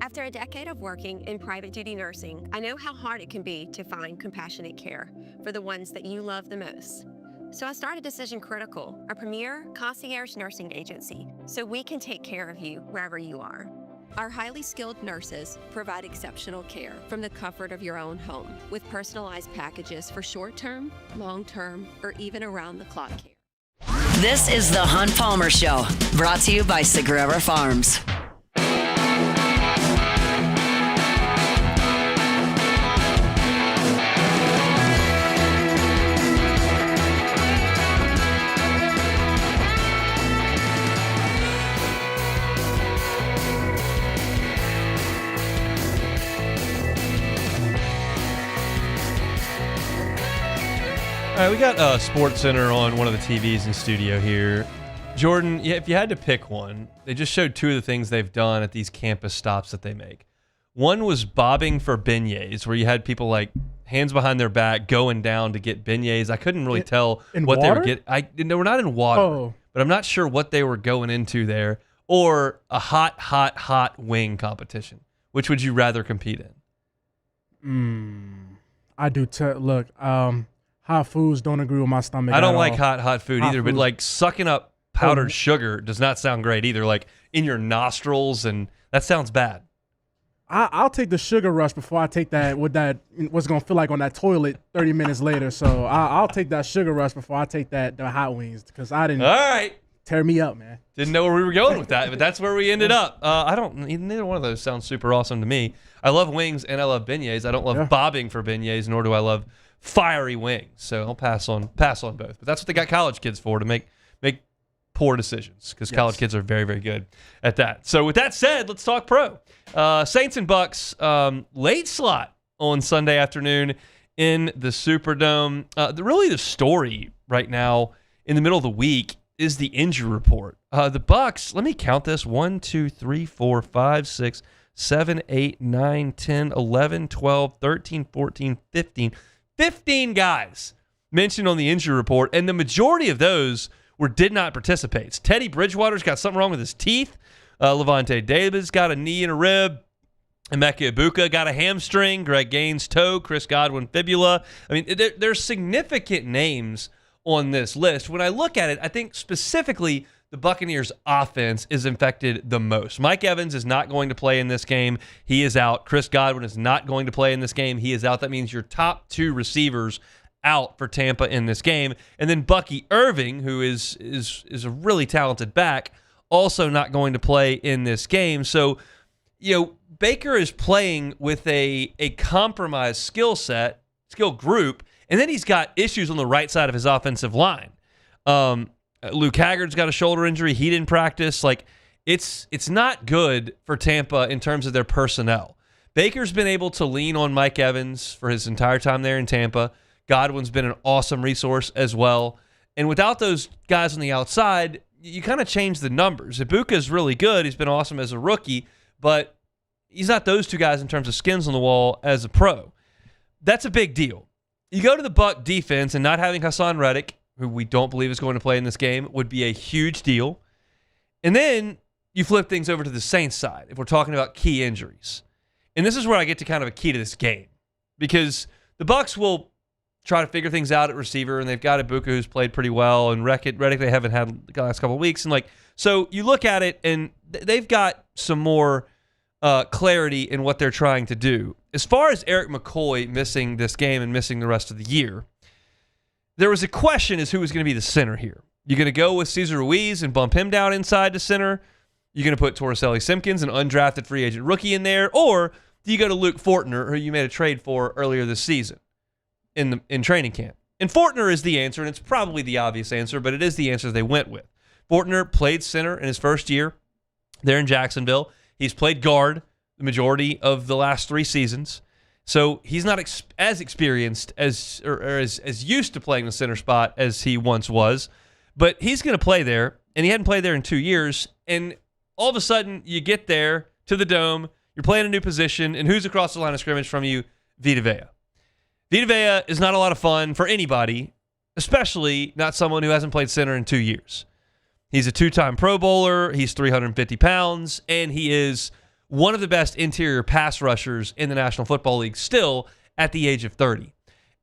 After a decade of working in private duty nursing, I know how hard it can be to find compassionate care for the ones that you love the most. So I started Decision Critical, a premier concierge nursing agency, so we can take care of you wherever you are. Our highly skilled nurses provide exceptional care from the comfort of your own home with personalized packages for short-term, long-term, or even around-the-clock care. This is the Hunt Palmer Show, brought to you by Sagrera Farms. All right, we got Sports Center on one of the TVs in studio here. Jordan, yeah, if you had to pick one, they just showed two of the things they've done at these campus stops that they make. One was bobbing for beignets, where you had people like hands behind their back going down to get beignets. I couldn't really tell what they were getting. They were not in water, but I'm not sure what they were going into there. Or a hot wing competition. Which would you rather compete in? I do. Look, hot foods don't agree with my stomach. I don't like hot food either, but like sucking up powdered sugar does not sound great either. Like in your nostrils, and that sounds bad. I'll take the sugar rush before I take what's gonna feel like on that toilet 30 minutes later. So I'll take that sugar rush before I take the hot wings, because I didn't. All right, tear me up, man. Didn't know where we were going with that, but that's where we ended up. Neither one of those sounds super awesome to me. I love wings and I love beignets. I don't love bobbing for beignets, nor do I love fiery wings. So I'll pass on both. But that's what they got college kids for, to make poor decisions, because college kids are very, very good at that. So with that said, let's talk pro. Saints and Bucs, late slot on Sunday afternoon in the Superdome. The story right now in the middle of the week is the injury report. The Bucs, let me count this, 1, 2, 3, 4, 5, 6, 7, 8, 9, 10, 11, 12, 13, 14, 15 guys mentioned on the injury report, and the majority of those did not participate. Teddy Bridgewater's got something wrong with his teeth. Levante David's got a knee and a rib. Emeka Ibuka got a hamstring. Greg Gaines toe. Chris Godwin fibula. I mean, there's significant names on this list. When I look at it, I think specifically the Buccaneers offense is infected the most. Mike Evans is not going to play in this game. He is out. Chris Godwin is not going to play in this game. He is out. That means your top two receivers out for Tampa in this game. And then Bucky Irving, who is a really talented back, also not going to play in this game. So, Baker is playing with a compromised skill group, and then he's got issues on the right side of his offensive line. Luke Haggard's got a shoulder injury. He didn't practice. Like, it's not good for Tampa in terms of their personnel. Baker's been able to lean on Mike Evans for his entire time there in Tampa. Godwin's been an awesome resource as well. And without those guys on the outside, you kind of change the numbers. Ibuka's really good. He's been awesome as a rookie, but he's not those two guys in terms of skins on the wall as a pro. That's a big deal. You go to the Buck defense, and not having Hassan Reddick, who we don't believe is going to play in this game, would be a huge deal. And then you flip things over to the Saints side, if we're talking about key injuries. And this is where I get to kind of a key to this game, because the Bucs will try to figure things out at receiver, and they've got Ibuka, who's played pretty well, and Reddick they haven't had the last couple of weeks. And so you look at it, and they've got some more clarity in what they're trying to do. As far as Eric McCoy missing this game and missing the rest of the year, there was a question as who was going to be the center here. You're going to go with Cesar Ruiz and bump him down inside to center? You're going to put Torricelli Simpkins, an undrafted free agent rookie, in there? Or do you go to Luke Fortner, who you made a trade for earlier this season in training camp? And Fortner is the answer, and it's probably the obvious answer, but it is the answer they went with. Fortner played center in his first year there in Jacksonville. He's played guard the majority of the last 3 seasons. So he's not as experienced as used to playing the center spot as he once was. But he's going to play there, and he hadn't played there in 2 years. And all of a sudden, you get there to the Dome, you're playing a new position, and who's across the line of scrimmage from you? Vita Vea. Vita Vea is not a lot of fun for anybody, especially not someone who hasn't played center in 2 years. He's a 2-time Pro Bowler, he's 350 pounds, and he is one of the best interior pass rushers in the National Football League still at the age of 30.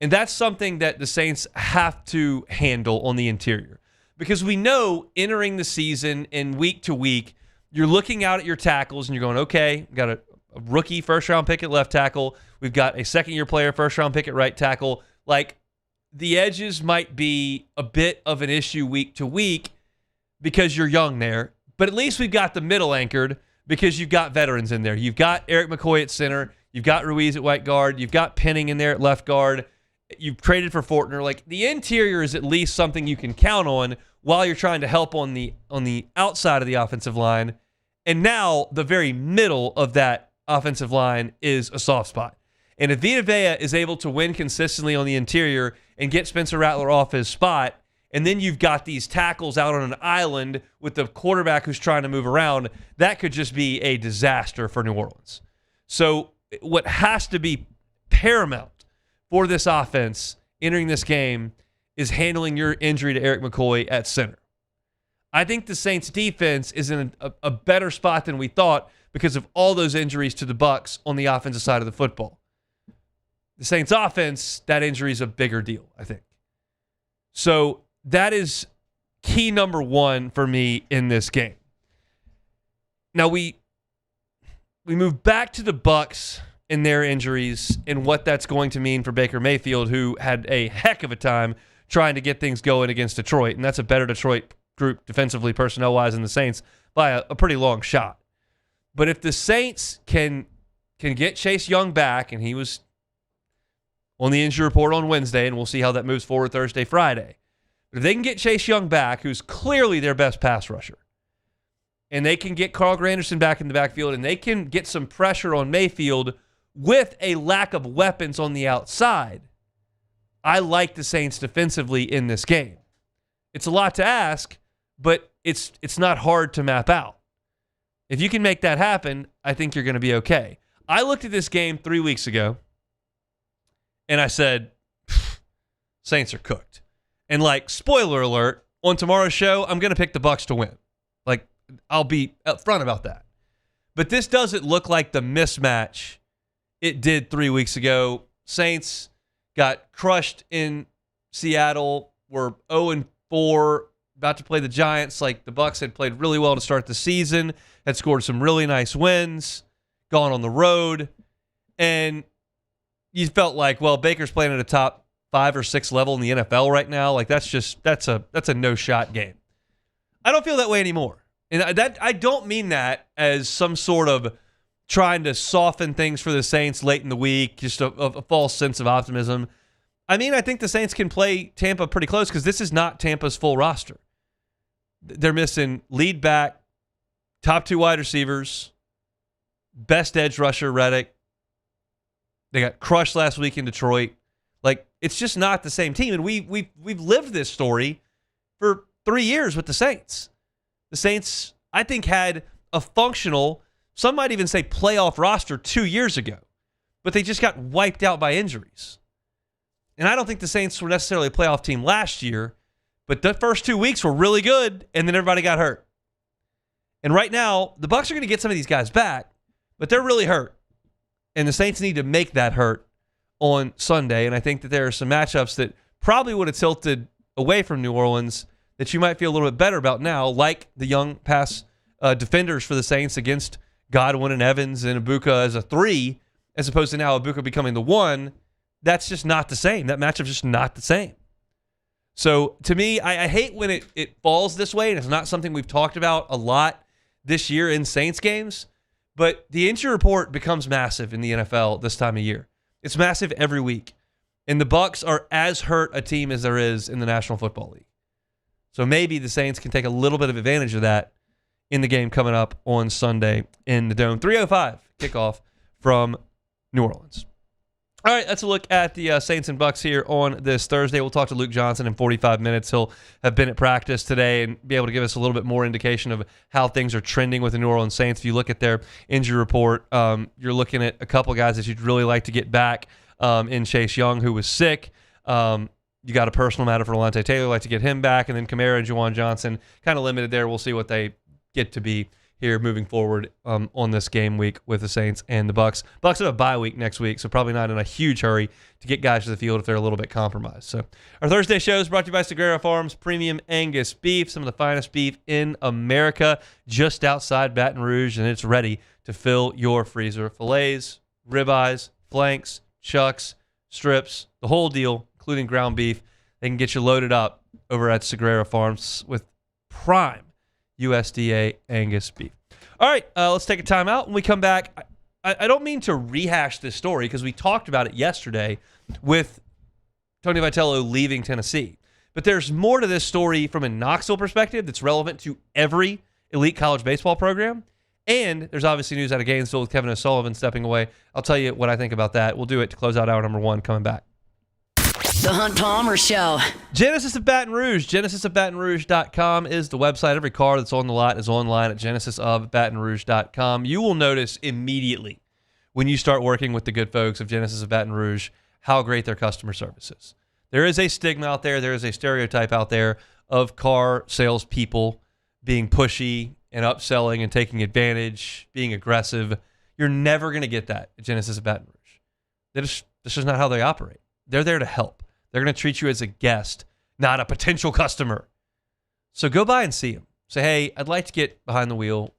And that's something that the Saints have to handle on the interior. Because we know entering the season and week to week, you're looking out at your tackles and you're going, okay, we've got a rookie first-round pick at left tackle. We've got a second-year player first-round pick at right tackle. Like, the edges might be a bit of an issue week to week because you're young there. But at least we've got the middle anchored because you've got veterans in there. You've got Eric McCoy at center. You've got Ruiz at right guard. You've got Penning in there at left guard. You've traded for Fortner. Like, the interior is at least something you can count on while you're trying to help on the outside of the offensive line. And now the very middle of that offensive line is a soft spot. And if Vita Vea is able to win consistently on the interior and get Spencer Rattler off his spot and then you've got these tackles out on an island with the quarterback who's trying to move around, that could just be a disaster for New Orleans. So what has to be paramount for this offense entering this game is handling your injury to Eric McCoy at center. I think the Saints defense is in a better spot than we thought because of all those injuries to the Bucs on the offensive side of the football. The Saints offense, that injury is a bigger deal, I think. So that is key number one for me in this game. Now we move back to the Bucs and their injuries and what that's going to mean for Baker Mayfield, who had a heck of a time trying to get things going against Detroit. And that's a better Detroit group defensively, personnel-wise, than the Saints by a pretty long shot. But if the Saints can get Chase Young back, and he was on the injury report on Wednesday, and we'll see how that moves forward Thursday, Friday. But if they can get Chase Young back, who's clearly their best pass rusher, and they can get Carl Granderson back in the backfield, and they can get some pressure on Mayfield with a lack of weapons on the outside, I like the Saints defensively in this game. It's a lot to ask, but it's not hard to map out. If you can make that happen, I think you're going to be okay. I looked at this game 3 weeks ago, and I said, Saints are cooked. And like, spoiler alert, on tomorrow's show, I'm going to pick the Bucs to win. Like, I'll be upfront about that. But this doesn't look like the mismatch it did 3 weeks ago. Saints got crushed in Seattle. Were 0-4, about to play the Giants. Like, the Bucs had played really well to start the season, had scored some really nice wins, gone on the road, and you felt like, well, Baker's playing at a top 5 or 6 level in the NFL right now. Like, that's a no-shot game. I don't feel that way anymore. And that I don't mean that as some sort of trying to soften things for the Saints late in the week, just a false sense of optimism. I mean, I think the Saints can play Tampa pretty close because this is not Tampa's full roster. They're missing lead back, top 2 wide receivers, best edge rusher, Reddick. They got crushed last week in Detroit. Like, it's just not the same team. And we've lived this story for 3 years with the Saints. The Saints, I think, had a functional, some might even say playoff roster 2 years ago, but they just got wiped out by injuries. And I don't think the Saints were necessarily a playoff team last year, but the first 2 weeks were really good, and then everybody got hurt. And right now, the Bucs are going to get some of these guys back, but they're really hurt. And the Saints need to make that hurt on Sunday. And I think that there are some matchups that probably would have tilted away from New Orleans that you might feel a little bit better about now, like the young pass defenders for the Saints against Godwin and Evans and Ibuka as a 3, as opposed to now Ibuka becoming the 1. That's just not the same. That matchup's just not the same. So to me, I hate when it falls this way, and it's not something we've talked about a lot this year in Saints games, but the injury report becomes massive in the NFL this time of year. It's massive every week. And the Bucs are as hurt a team as there is in the National Football League. So maybe the Saints can take a little bit of advantage of that in the game coming up on Sunday in the Dome. 3:05 kickoff from New Orleans. All right, that's a look at the Saints and Bucs here on this Thursday. We'll talk to Luke Johnson in 45 minutes. He'll have been at practice today and be able to give us a little bit more indication of how things are trending with the New Orleans Saints. If you look at their injury report, you're looking at a couple guys that you'd really like to get back in Chase Young, who was sick. You got a personal matter for Levante Taylor, like to get him back, and then Kamara and Juwan Johnson kind of limited there. We'll see what they get to be here moving forward on this game week with the Saints and the Bucs. Bucs have a bye week next week, so probably not in a huge hurry to get guys to the field if they're a little bit compromised. So our Thursday show is brought to you by Sagrera Farms Premium Angus Beef, some of the finest beef in America, just outside Baton Rouge, and it's ready to fill your freezer. Fillets, ribeyes, flanks, chucks, strips, the whole deal, including ground beef. They can get you loaded up over at Sagrera Farms with prime USDA Angus beef. All right, let's take a time out. When we come back, I don't mean to rehash this story because we talked about it yesterday with Tony Vitello leaving Tennessee. But there's more to this story from a Knoxville perspective that's relevant to every elite college baseball program. And there's obviously news out of Gainesville with Kevin O'Sullivan stepping away. I'll tell you what I think about that. We'll do it to close out hour number 1 coming back. The Hunt Palmer Show. Genesis of Baton Rouge. GenesisofBatonRouge.com is the website. Every car that's on the lot is online at GenesisofBatonRouge.com. You will notice immediately when you start working with the good folks of Genesis of Baton Rouge how great their customer service is. There is a stigma out there. There is a stereotype out there of car salespeople being pushy and upselling and taking advantage, being aggressive. You're never going to get that at Genesis of Baton Rouge. This is not how they operate. They're there to help. They're going to treat you as a guest, not a potential customer. So go by and see them. Say, hey, I'd like to get behind the wheel.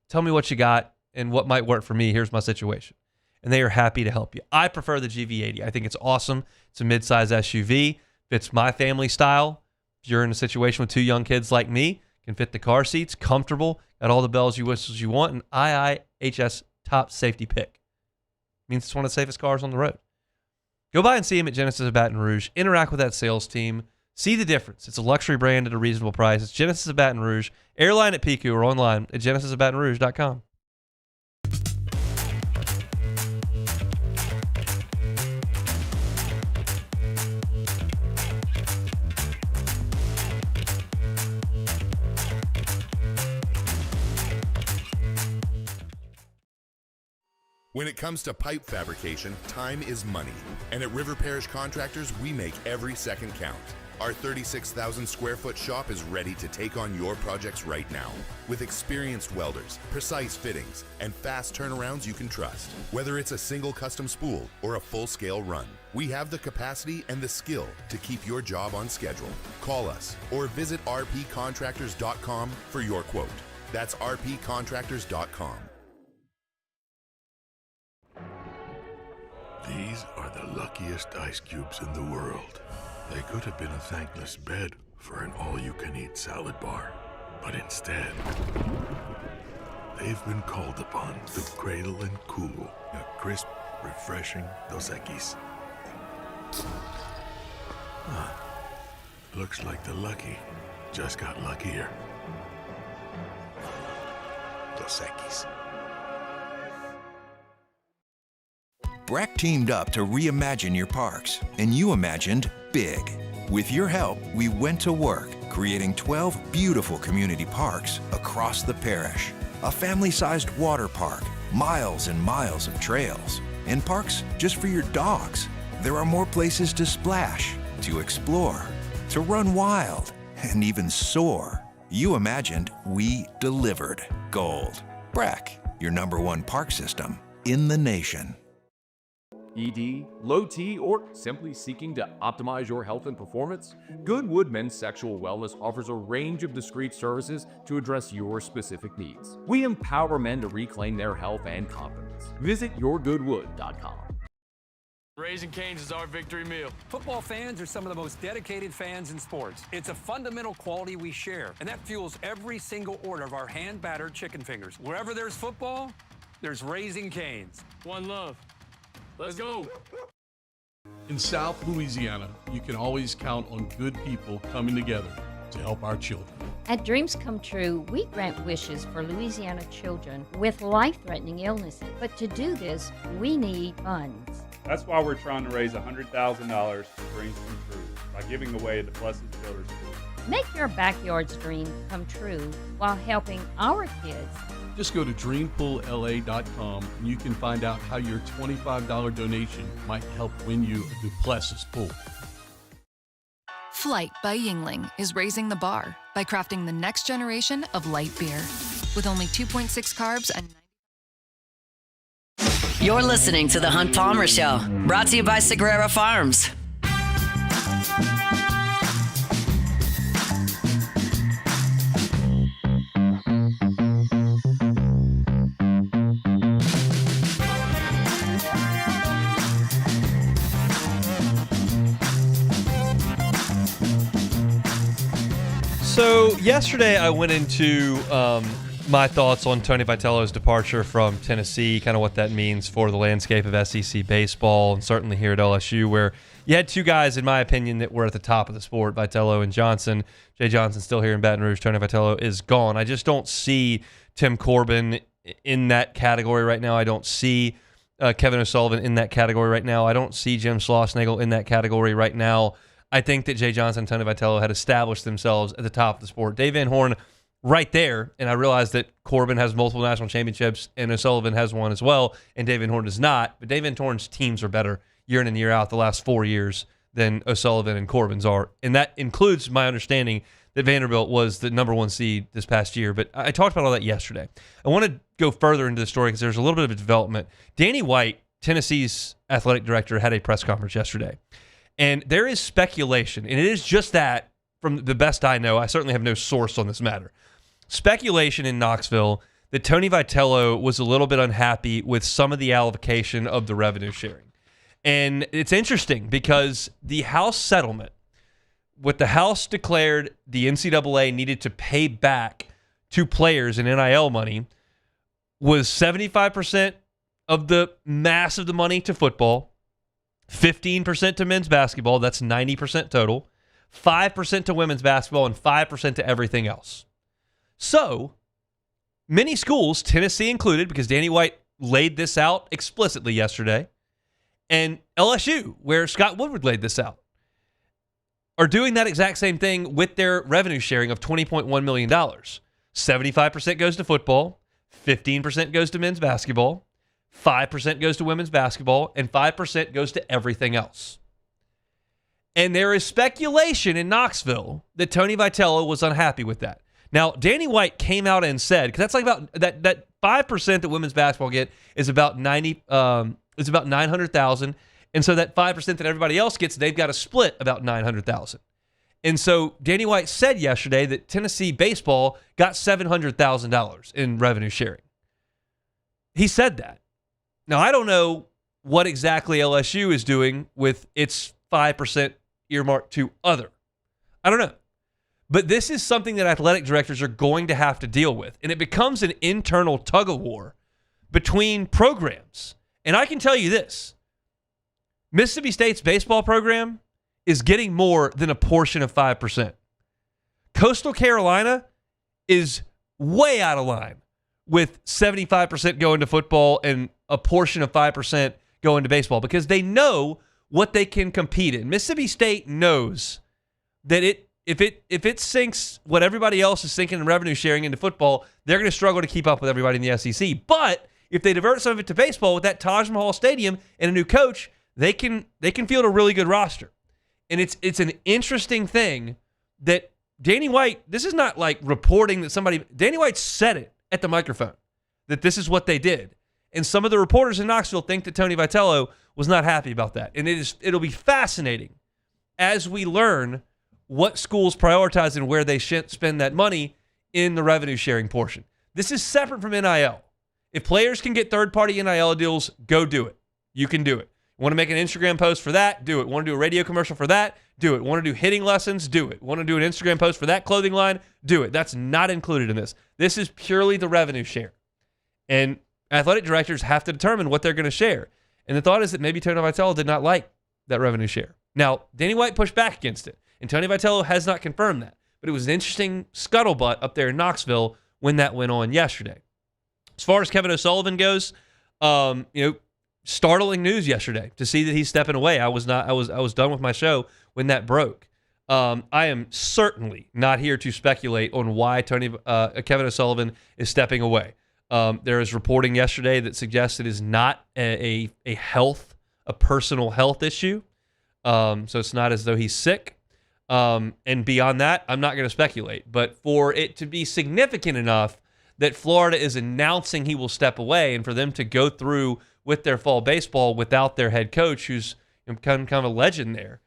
Tell me what you got and what might work for me. Here's my situation. And they are happy to help you. I prefer the GV80. I think it's awesome. It's a midsize SUV. Fits my family style. If you're in a situation with two young kids like me, can fit the car seats, comfortable, got all the bells and whistles you want, and IIHS top safety pick. Means it's one of the safest cars on the road. Go by and see them at Genesis of Baton Rouge. Interact with that sales team. See the difference. It's a luxury brand at a reasonable price. It's Genesis of Baton Rouge. Airline at PQ or online at genesisofbatonrouge.com. When it comes to pipe fabrication, time is money. And at River Parish Contractors, we make every second count. Our 36,000 square foot shop is ready to take on your projects right now. With experienced welders, precise fittings, and fast turnarounds you can trust. Whether it's a single custom spool or a full-scale run, we have the capacity and the skill to keep your job on schedule. Call us or visit rpcontractors.com for your quote. That's rpcontractors.com. These are the luckiest ice cubes in the world. They could have been a thankless bed for an all-you-can-eat salad bar. But instead, they've been called upon to cradle and cool a crisp, refreshing Dos Equis. Looks like the lucky just got luckier. Dos Equis. Breck teamed up to reimagine your parks, and you imagined big. With your help, we went to work, creating 12 beautiful community parks across the parish. A family-sized water park, miles and miles of trails, and parks just for your dogs. There are more places to splash, to explore, to run wild, and even soar. You imagined, we delivered gold. Breck, your #1 park system in the nation. ED, low T, or simply seeking to optimize your health and performance? Goodwood Men's Sexual Wellness offers a range of discreet services to address your specific needs. We empower men to reclaim their health and confidence. Visit yourgoodwood.com. Raising Cane's is our victory meal. Football fans are some of the most dedicated fans in sports. It's a fundamental quality we share, and that fuels every single order of our hand-battered chicken fingers. Wherever there's football, there's Raising Cane's. One love. Let's go. In South Louisiana, you can always count on good people coming together to help our children. At Dreams Come True, we grant wishes for Louisiana children with life-threatening illnesses. But to do this, we need funds. That's why we're trying to raise $100,000 for Dreams Come True by giving away the Blessed Builders School. Make your backyard's dream come true while helping our kids. Just go to dreampoolla.com and you can find out how your $25 donation might help win you a Duplessis pool. Flight by Yingling is raising the bar by crafting the next generation of light beer. With only 2.6 carbs and... You're listening to The Hunt Palmer Show, brought to you by Sagrera Farms. So yesterday I went into my thoughts on Tony Vitello's departure from Tennessee, kind of what that means for the landscape of SEC baseball, and certainly here at LSU, where you had two guys, in my opinion, that were at the top of the sport, Vitello and Johnson. Jay Johnson still here in Baton Rouge. Tony Vitello is gone. I just don't see Tim Corbin in that category right now. I don't see Kevin O'Sullivan in that category right now. I don't see Jim Schlossnagle in that category right now. I think that Jay Johnson and Tony Vitello had established themselves at the top of the sport. Dave Van Horn right there, and I realize that Corbin has multiple national championships and O'Sullivan has one as well, and Dave Van Horn does not, but Dave Van Horn's teams are better year in and year out the last 4 years than O'Sullivan and Corbin's are, and that includes my understanding that Vanderbilt was the number 1 seed this past year, but I talked about all that yesterday. I want to go further into the story because there's a little bit of a development. Danny White, Tennessee's athletic director, had a press conference yesterday. And there is speculation, and it is just that from the best I know. I certainly have no source on this matter. Speculation in Knoxville that Tony Vitello was a little bit unhappy with some of the allocation of the revenue sharing. And it's interesting because the House settlement, what the House declared the NCAA needed to pay back to players in NIL money was 75% of the mass of the money to football, 15% to men's basketball, that's 90% total, 5% to women's basketball, and 5% to everything else. So, many schools, Tennessee included, because Danny White laid this out explicitly yesterday, and LSU, where Scott Woodward laid this out, are doing that exact same thing with their revenue sharing of $20.1 million. 75% goes to football, 15% goes to men's basketball, 5% goes to women's basketball, and 5% goes to everything else. And there is speculation in Knoxville that Tony Vitello was unhappy with that. Now, Danny White came out and said, because that's like about that 5% that women's basketball get is about $900,000, and so that 5% that everybody else gets, they've got to split about $900,000. And so Danny White said yesterday that Tennessee baseball got $700,000 in revenue sharing. He said that. Now, I don't know what exactly LSU is doing with its 5% earmark to other. I don't know. But this is something that athletic directors are going to have to deal with. And it becomes an internal tug-of-war between programs. And I can tell you this. Mississippi State's baseball program is getting more than a portion of 5%. Coastal Carolina is way out of line with 75% going to football and a portion of 5% going to baseball because they know what they can compete in. Mississippi State knows that if it sinks what everybody else is sinking in revenue sharing into football, they're going to struggle to keep up with everybody in the SEC. But if they divert some of it to baseball with that Taj Mahal Stadium and a new coach, they can field a really good roster. And it's an interesting thing that Danny White, this is not like reporting that somebody, Danny White said it at the microphone, that this is what they did. And some of the reporters in Knoxville think that Tony Vitello was not happy about that. And it'll be fascinating as we learn what schools prioritize and where they spend that money in the revenue sharing portion. This is separate from NIL. If players can get third-party NIL deals, go do it. You can do it. Want to make an Instagram post for that? Do it. Want to do a radio commercial for that? Do it. Want to do hitting lessons? Do it. Want to do an Instagram post for that clothing line? Do it. That's not included in this. This is purely the revenue share. And athletic directors have to determine what they're going to share. And the thought is that maybe Tony Vitello did not like that revenue share. Now, Danny White pushed back against it, and Tony Vitello has not confirmed that. But it was an interesting scuttlebutt up there in Knoxville when that went on yesterday. As far as Kevin O'Sullivan goes, startling news yesterday to see that he's stepping away. I was done with my show when that broke. I am certainly not here to speculate on why Kevin O'Sullivan is stepping away. There is reporting yesterday that suggests it is not a personal health issue. So it's not as though he's sick. And beyond that, I'm not going to speculate. But for it to be significant enough that Florida is announcing he will step away, and for them to go through with their fall baseball without their head coach, who's kind of a legend there,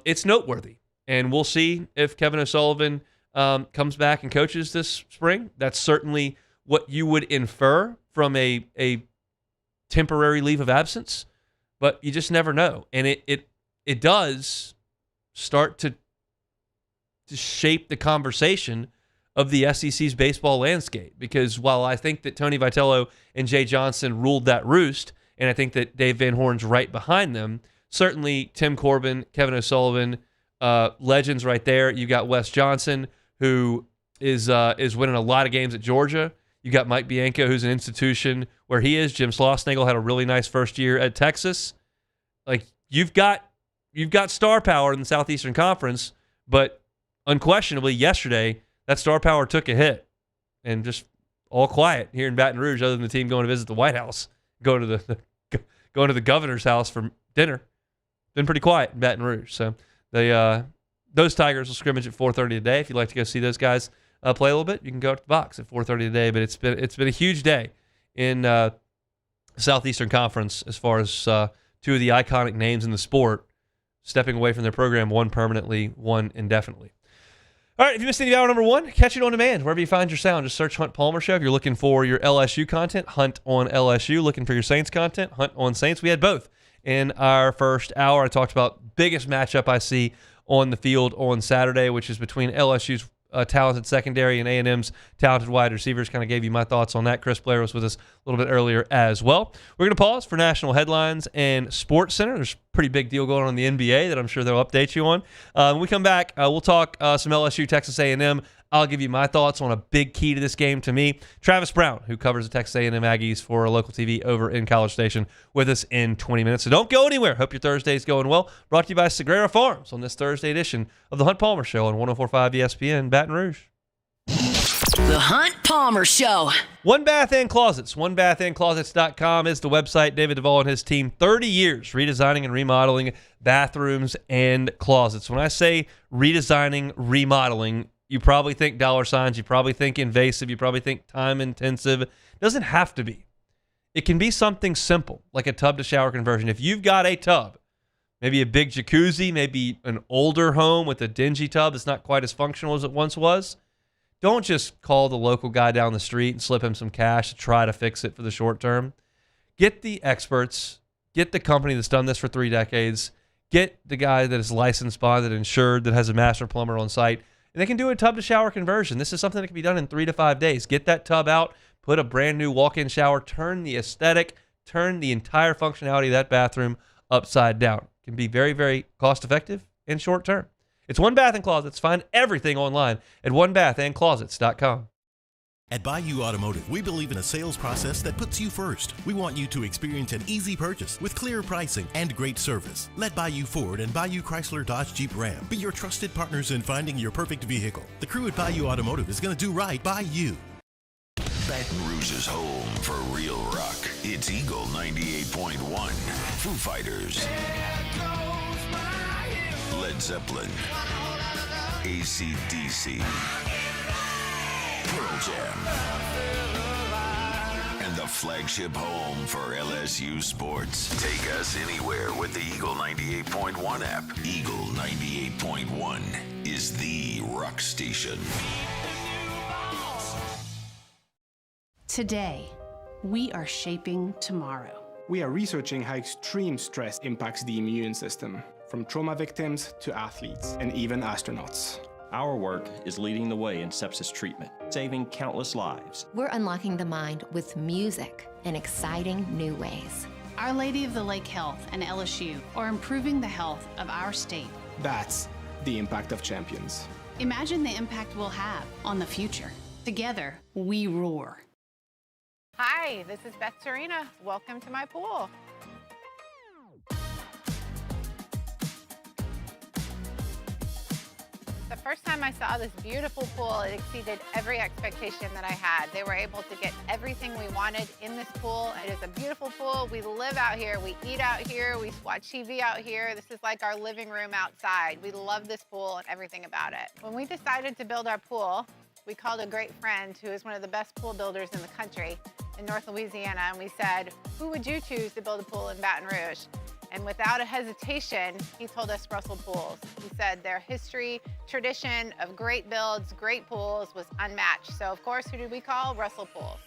it's noteworthy. And we'll see if Kevin O'Sullivan comes back and coaches this spring. That's certainly what you would infer from a temporary leave of absence, but you just never know. And it does start to shape the conversation of the SEC's baseball landscape, because while I think that Tony Vitello and Jay Johnson ruled that roost, and I think that Dave Van Horn's right behind them, certainly Tim Corbin, Kevin O'Sullivan, legends right there. You got Wes Johnson, who is winning a lot of games at Georgia. You got Mike Bianco, who's an institution where he is. Jim Schlossnagle had a really nice first year at Texas. Like, you've got star power in the Southeastern Conference, but unquestionably yesterday that star power took a hit and just all quiet here in Baton Rouge, other than the team going to visit the White House, going to the governor's house for dinner. Been pretty quiet in Baton Rouge. So those Tigers will scrimmage at 4:30 today. If you'd like to go see those guys play a little bit, you can go to the box at 4:30 today. But it's been a huge day in Southeastern Conference as far as two of the iconic names in the sport stepping away from their program, one permanently, one indefinitely. All right, if you missed any hour number one, catch it on demand wherever you find your sound. Just search Hunt Palmer Show. If you're looking for your LSU content, Hunt on LSU. Looking for your Saints content, Hunt on Saints. We had both in our first hour. I talked about biggest matchup I see on the field on Saturday, which is between LSU's talented secondary and A&M's talented wide receivers. Kind of gave you my thoughts on that. Chris Blair was with us a little bit earlier as well. We're going to pause for national headlines and Sports Center. There's a pretty big deal going on in the NBA that I'm sure they'll update you on. When we come back, we'll talk some LSU, Texas A&M. I'll give you my thoughts on a big key to this game to me. Travis Brown, who covers the Texas A&M Aggies for local TV over in College Station, with us in 20 minutes. So don't go anywhere. Hope your Thursday's going well. Brought to you by Sagrera Farms on this Thursday edition of the Hunt Palmer Show on 104.5 ESPN Baton Rouge. The Hunt Palmer Show. One Bath and Closets. OneBathAndClosets.com is the website. David Duvall and his team, 30 years redesigning and remodeling bathrooms and closets. When I say redesigning, remodeling, you probably think dollar signs. You probably think invasive. You probably think time intensive. It doesn't have to be. It can be something simple, like a tub to shower conversion. If you've got a tub, maybe a big jacuzzi, maybe an older home with a dingy tub that's not quite as functional as it once was, don't just call the local guy down the street and slip him some cash to try to fix it for the short term. Get the experts. Get the company that's done this for 3 decades. Get the guy that is licensed, bonded, insured, that has a master plumber on site. And they can do a tub to shower conversion. This is something that can be done in 3 to 5 days. Get that tub out, put a brand new walk-in shower, turn the aesthetic, turn the entire functionality of that bathroom upside down. It can be very, very cost-effective and short-term. It's One Bath and Closets. Find everything online at onebathandclosets.com. At Bayou Automotive, we believe in a sales process that puts you first. We want you to experience an easy purchase with clear pricing and great service. Let Bayou Ford and Bayou Chrysler Dodge Jeep Ram be your trusted partners in finding your perfect vehicle. The crew at Bayou Automotive is going to do right by you. Baton Rouge's home for real rock. It's Eagle 98.1. Foo Fighters. Led Zeppelin. AC/DC. Pearl Jam. And the flagship home for LSU sports. Take us anywhere with the Eagle 98.1 app. Eagle 98.1 is the rock station. Today, we are shaping tomorrow. We are researching how extreme stress impacts the immune system, from trauma victims to athletes and even astronauts. Our work is leading the way in sepsis treatment, saving countless lives. We're unlocking the mind with music in exciting new ways. Our Lady of the Lake Health and LSU are improving the health of our state. That's the impact of champions. Imagine the impact we'll have on the future. Together, we roar. Hi, this is Beth Serena. Welcome to my pool. The first time I saw this beautiful pool, it exceeded every expectation that I had. They were able to get everything we wanted in this pool. It is a beautiful pool. We live out here, we eat out here, we watch TV out here. This is like our living room outside. We love this pool and everything about it. When we decided to build our pool, we called a great friend who is one of the best pool builders in the country in North Louisiana, and we said, who would you choose to build a pool in Baton Rouge? And without a hesitation, he told us Russell Pools. He said their history, tradition of great builds, great pools was unmatched. So of course, who did we call? Russell Pools.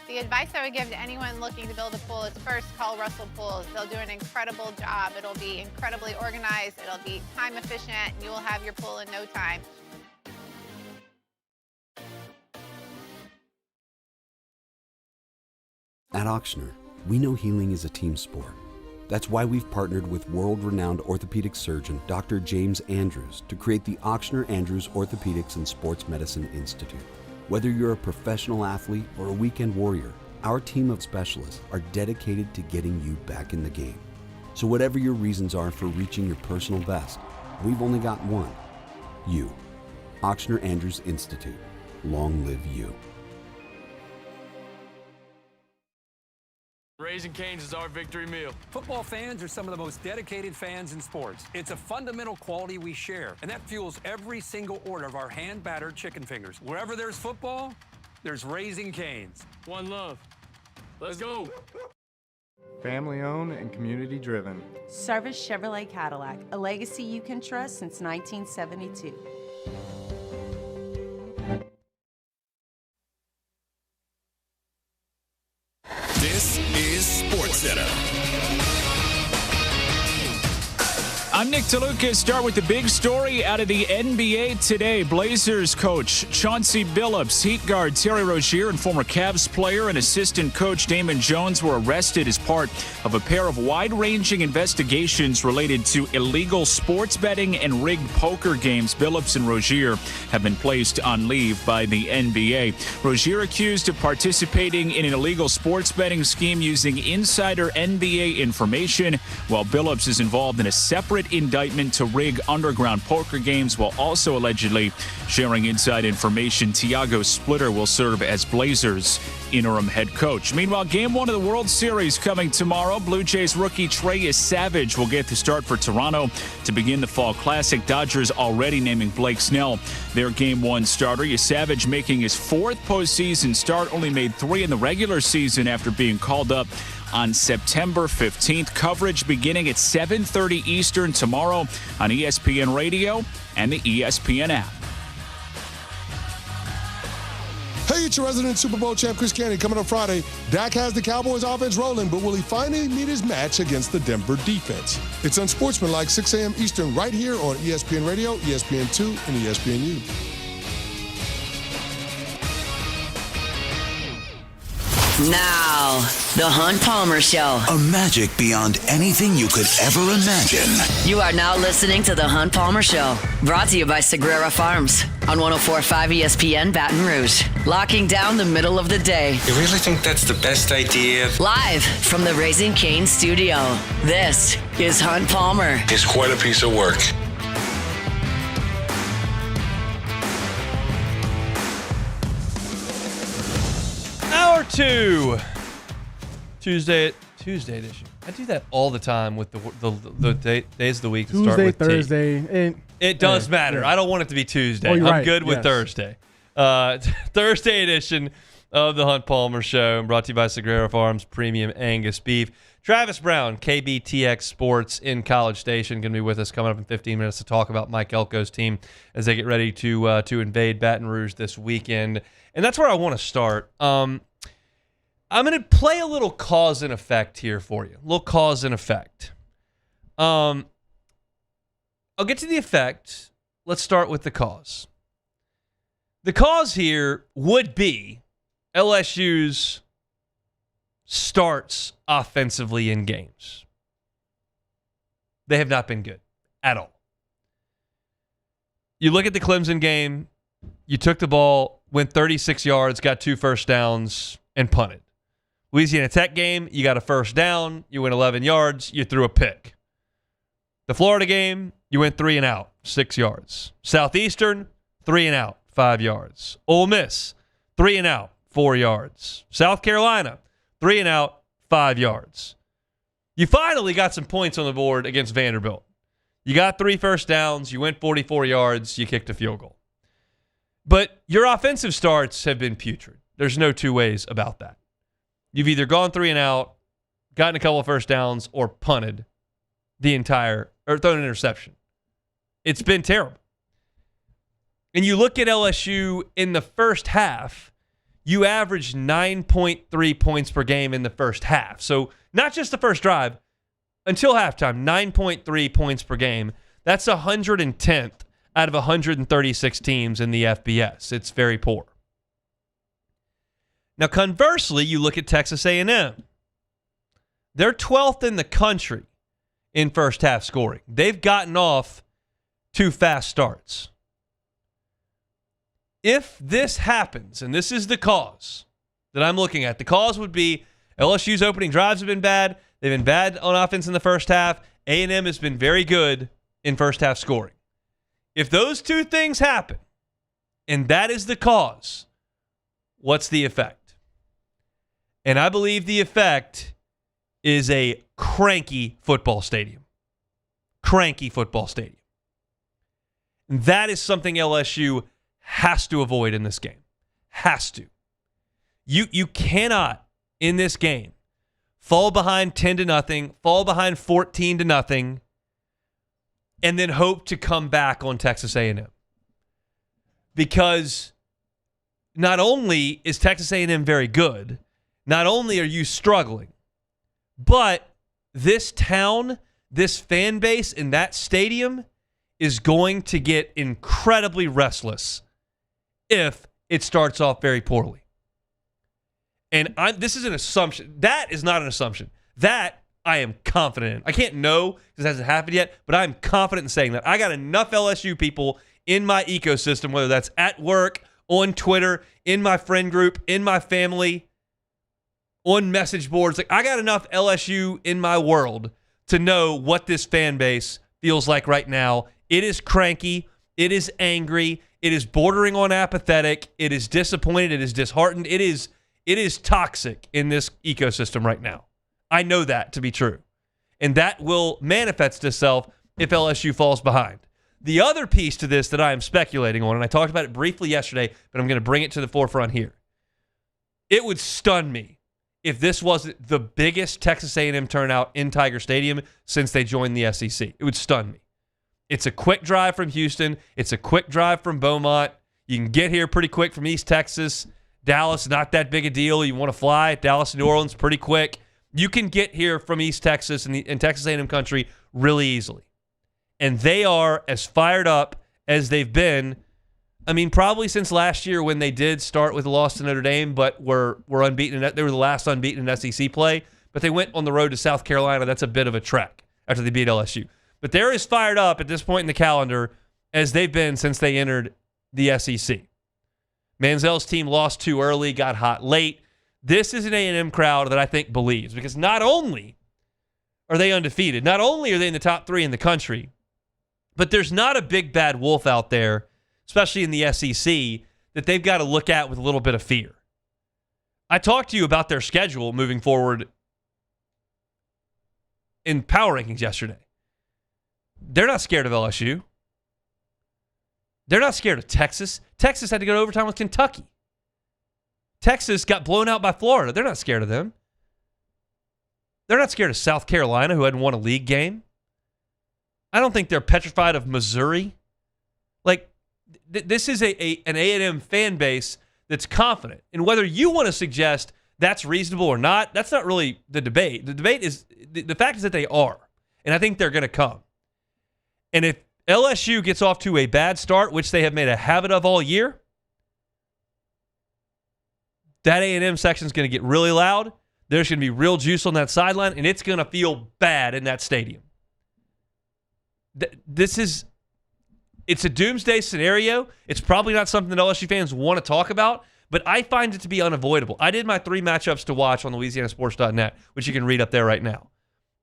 The advice I would give to anyone looking to build a pool is first call Russell Pools. They'll do an incredible job. It'll be incredibly organized. It'll be time efficient. And you will have your pool in no time. At Ochsner, we know healing is a team sport. That's why we've partnered with world-renowned orthopedic surgeon Dr. James Andrews to create the Ochsner Andrews Orthopedics and Sports Medicine Institute. Whether you're a professional athlete or a weekend warrior, our team of specialists are dedicated to getting you back in the game. So whatever your reasons are for reaching your personal best, we've only got one. You. Ochsner Andrews Institute. Long live you. Raising Cane's is our victory meal. Football fans are some of the most dedicated fans in sports. It's a fundamental quality we share, and that fuels every single order of our hand-battered chicken fingers. Wherever there's football, there's Raising Cane's. One love. Let's go. Family owned and community driven. Service Chevrolet Cadillac, a legacy you can trust since 1972. This is SportsCenter. I'm Nick DeLucas. Start with the big story out of the NBA today. Blazers coach Chauncey Billups, Heat guard Terry Rozier, and former Cavs player and assistant coach Damon Jones were arrested as part of a pair of wide-ranging investigations related to illegal sports betting and rigged poker games. Billups and Rozier have been placed on leave by the NBA. Rozier accused of participating in an illegal sports betting scheme using insider NBA information, while Billups is involved in a separate indictment to rig underground poker games while also allegedly sharing inside information. Tiago Splitter will serve as Blazers interim head coach. Meanwhile, Game 1 of the World Series coming tomorrow. Blue Jays rookie Trey Savage will get the start for Toronto to begin the Fall Classic. Dodgers already naming Blake Snell their Game 1 starter. Savage making his fourth postseason start, only made 3 in the regular season after being called up on September 15th. Coverage beginning at 7:30 Eastern tomorrow on ESPN Radio and the ESPN app. Hey, it's your resident Super Bowl champ, Chris Cannon. Coming up Friday, Dak has the Cowboys offense rolling, but will he finally meet his match against the Denver defense? It's Unsportsmanlike, 6 a.m. Eastern, right here on ESPN Radio, ESPN2, and ESPNU. Now, the Hunt Palmer Show. A magic beyond anything you could ever imagine. You are now listening to the Hunt Palmer Show, brought to you by Sagrera Farms on 104.5 ESPN Baton Rouge. Locking down the middle of the day. You really think that's the best idea? Live from the Raising Cane studio, this is Hunt Palmer. He's quite a piece of work. Hour 2, Tuesday edition. I do that all the time with the days of the week that start with Thursday. It does matter. Yeah. I don't want it to be Tuesday. Oh, I'm good with Thursday. Thursday edition of the Hunt Palmer Show, brought to you by Sagrera Farms Premium Angus Beef. Travis Brown, KBTX Sports in College Station, going to be with us coming up in 15 minutes to talk about Mike Elko's team as they get ready to invade Baton Rouge this weekend. And that's where I want to start. I'm going to play a little cause and effect here for you. A little cause and effect. I'll get to the effect. Let's start with the cause. The cause here would be LSU's starts offensively in games. They have not been good at all. You look at the Clemson game, you took the ball, went 36 yards, got 2 first downs, and punted. Louisiana Tech game, you got a first down, you went 11 yards, you threw a pick. The Florida game, you went 3 and out, 6 yards. Southeastern, 3 and out, 5 yards. Ole Miss, 3 and out, 4 yards. South Carolina, 3 and out, 5 yards. You finally got some points on the board against Vanderbilt. You got 3 first downs, you went 44 yards, you kicked a field goal. But your offensive starts have been putrid. There's no two ways about that. You've either gone 3 and out, gotten a couple of first downs, or punted or thrown an interception. It's been terrible. And you look at LSU in the first half, you averaged 9.3 points per game in the first half. So not just the first drive, until halftime, 9.3 points per game. That's 110th out of 136 teams in the FBS. It's very poor. Now, conversely, you look at Texas A&M. They're 12th in the country in first half scoring. They've gotten off 2 fast starts. if this happens, and this is the cause that I'm looking at, the cause would be LSU's opening drives have been bad. They've been bad on offense in the first half. A&M has been very good in first half scoring. If those two things happen, and that is the cause, what's the effect? And I believe the effect is a cranky football stadium. Cranky football stadium. And that is something LSU has to avoid in this game. Has to. You cannot, in this game, fall behind 10-0, fall behind 14-0, and then hope to come back on Texas A&M. Because not only is Texas A&M very good, not only are you struggling, but this town, this fan base in that stadium is going to get incredibly restless if it starts off very poorly. And this is an assumption. That is not an assumption. That I am confident in. I can't know because it hasn't happened yet, but I'm confident in saying that. I got enough LSU people in my ecosystem, whether that's at work, on Twitter, in my friend group, in my family, on message boards. Like, I got enough LSU in my world to know what this fan base feels like right now. It is cranky. It is angry. It is bordering on apathetic. It is disappointed. It is disheartened. It is toxic in this ecosystem right now. I know that to be true. And that will manifest itself if LSU falls behind. The other piece to this that I am speculating on, and I talked about it briefly yesterday, but I'm going to bring it to the forefront here. It would stun me if this wasn't the biggest Texas A&M turnout in Tiger Stadium since they joined the SEC. It would stun me. It's a quick drive from Houston. It's a quick drive from Beaumont. You can get here pretty quick from East Texas. Dallas, not that big a deal. You want to fly Dallas to New Orleans pretty quick. You can get here from East Texas and Texas A&M country really easily. And they are as fired up as they've been, I mean, probably since last year when they did start with a loss to Notre Dame, but were unbeaten. They were the last unbeaten in SEC play, but they went on the road to South Carolina. That's a bit of a trek after they beat LSU. But they're as fired up at this point in the calendar as they've been since they entered the SEC. Manziel's team lost too early, got hot late. This is an A&M crowd that I think believes, because not only are they undefeated, not only are they in the top 3 in the country, but there's not a big bad wolf out there, especially in the SEC, that they've got to look at with a little bit of fear. I talked to you about their schedule moving forward in power rankings yesterday. They're not scared of LSU. They're not scared of Texas. Texas had to go to overtime with Kentucky. Texas got blown out by Florida. They're not scared of them. They're not scared of South Carolina, who hadn't won a league game. I don't think they're petrified of Missouri. Like, this is an A&M fan base that's confident. And whether you want to suggest that's reasonable or not, that's not really the debate. The debate is, the fact is that they are. And I think they're going to come. And if LSU gets off to a bad start, which they have made a habit of all year, that A&M section is going to get really loud. There's going to be real juice on that sideline, and it's going to feel bad in that stadium. It's a doomsday scenario. It's probably not something that LSU fans want to talk about, but I find it to be unavoidable. I did my 3 matchups to watch on LouisianaSports.net, which you can read up there right now.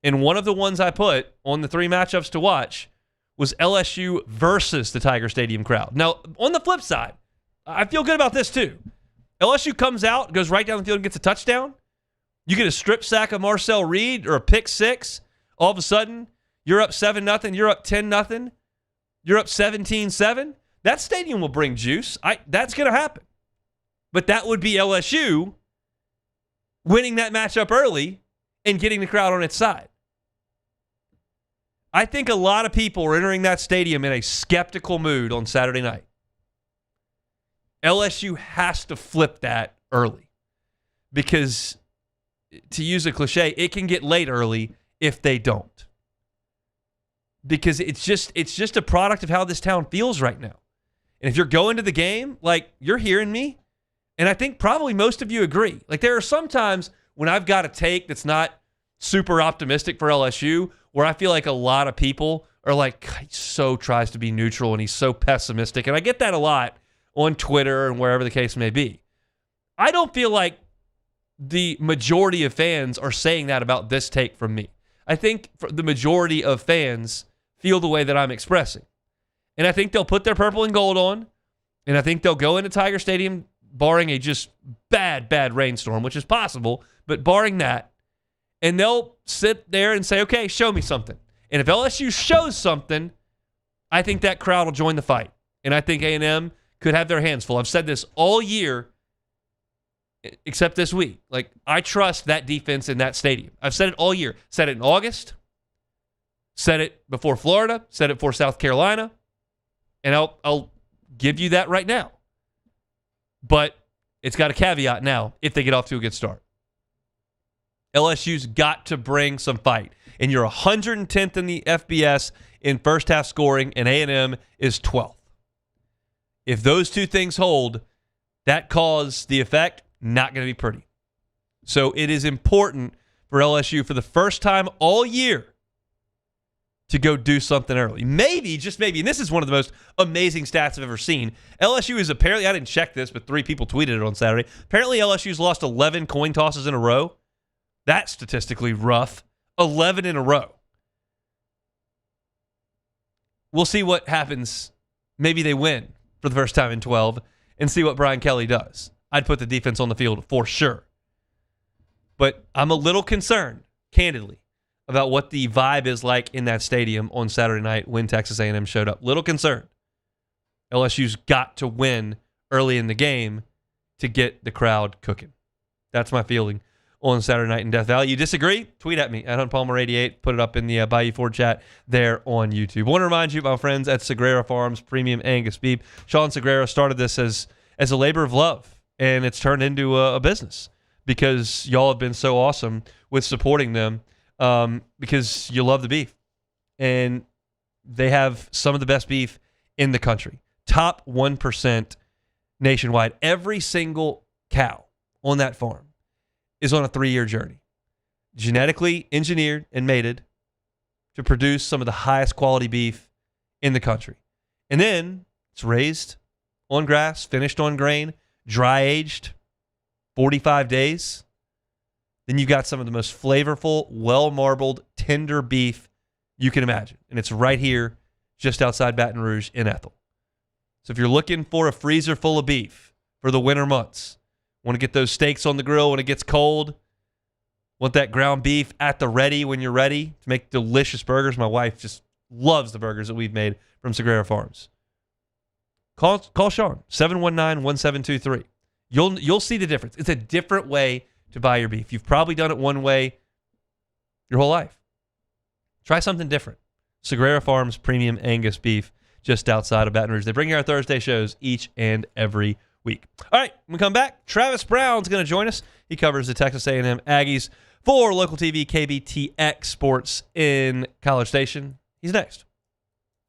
And one of the ones I put on the 3 matchups to watch was LSU versus the Tiger Stadium crowd. Now, on the flip side, I feel good about this too. LSU comes out, goes right down the field and gets a touchdown. You get a strip sack of Marcel Reed or a pick 6. All of a sudden, you're up 7-0. You're up 10-0. You're up 17-7. That stadium will bring juice. That's going to happen. But that would be LSU winning that matchup early and getting the crowd on its side. I think a lot of people are entering that stadium in a skeptical mood on Saturday night. LSU has to flip that early because, to use a cliche, it can get late early if they don't. Because it's just a product of how this town feels right now. And if you're going to the game, like, you're hearing me, and I think probably most of you agree. Like, there are some times when I've got a take that's not super optimistic for LSU, where I feel like a lot of people are like, he so tries to be neutral and he's so pessimistic. And I get that a lot on Twitter and wherever the case may be. I don't feel like the majority of fans are saying that about this take from me. I think the majority of fans feel the way that I'm expressing. And I think they'll put their purple and gold on, and I think they'll go into Tiger Stadium barring a just bad rainstorm, which is possible, but barring that, and they'll sit there and say, okay, show me something. And if LSU shows something, I think that crowd will join the fight. And I think A&M could have their hands full. I've said this all year, except this week. Like, I trust that defense in that stadium. I've said it all year. Said it in August. Said it before Florida. Said it before South Carolina. And I'll give you that right now. But it's got a caveat now if they get off to a good start. LSU's got to bring some fight. And you're 110th in the FBS in first half scoring, and A&M is 12th. If those two things hold, that cause the effect, not going to be pretty. So it is important for LSU for the first time all year to go do something early. Maybe, just maybe, and this is one of the most amazing stats I've ever seen. LSU is apparently, I didn't check this, but 3 people tweeted it on Saturday. Apparently LSU's lost 11 coin tosses in a row. That's statistically rough. 11 in a row. We'll see what happens. Maybe they win for the first time in 12 and see what Brian Kelly does. I'd put the defense on the field for sure. But I'm a little concerned, candidly, about what the vibe is like in that stadium on Saturday night when Texas A&M showed up. Little concerned. LSU's got to win early in the game to get the crowd cooking. That's my feeling on Saturday night in Death Valley. You disagree? Tweet at me at HuntPalmer88. Put it up in the Bayou Ford chat there on YouTube. I want to remind you, my friends at Sagrera Farms Premium Angus Beef. Sean Sagrera started this as a labor of love, and it's turned into a business because y'all have been so awesome with supporting them because you love the beef. And they have some of the best beef in the country. Top 1% nationwide. Every single cow on that farm is on a 3-year journey. Genetically engineered and mated to produce some of the highest quality beef in the country. And then it's raised on grass, finished on grain, dry aged, 45 days. Then you've got some of the most flavorful, well-marbled, tender beef you can imagine. And it's right here, just outside Baton Rouge in Ethel. So if you're looking for a freezer full of beef for the winter months, want to get those steaks on the grill when it gets cold, want that ground beef at the ready when you're ready to make delicious burgers. My wife just loves the burgers that we've made from Sagrera Farms. Call Sean, 719-1723. You'll see the difference. It's a different way to buy your beef. You've probably done it one way your whole life. Try something different. Sagrera Farms Premium Angus Beef, just outside of Baton Rouge. They bring you our Thursday shows each and every week. All right, when we come back, Travis Brown's going to join us. He covers the Texas A&M Aggies for local TV KBTX Sports in College Station. He's next.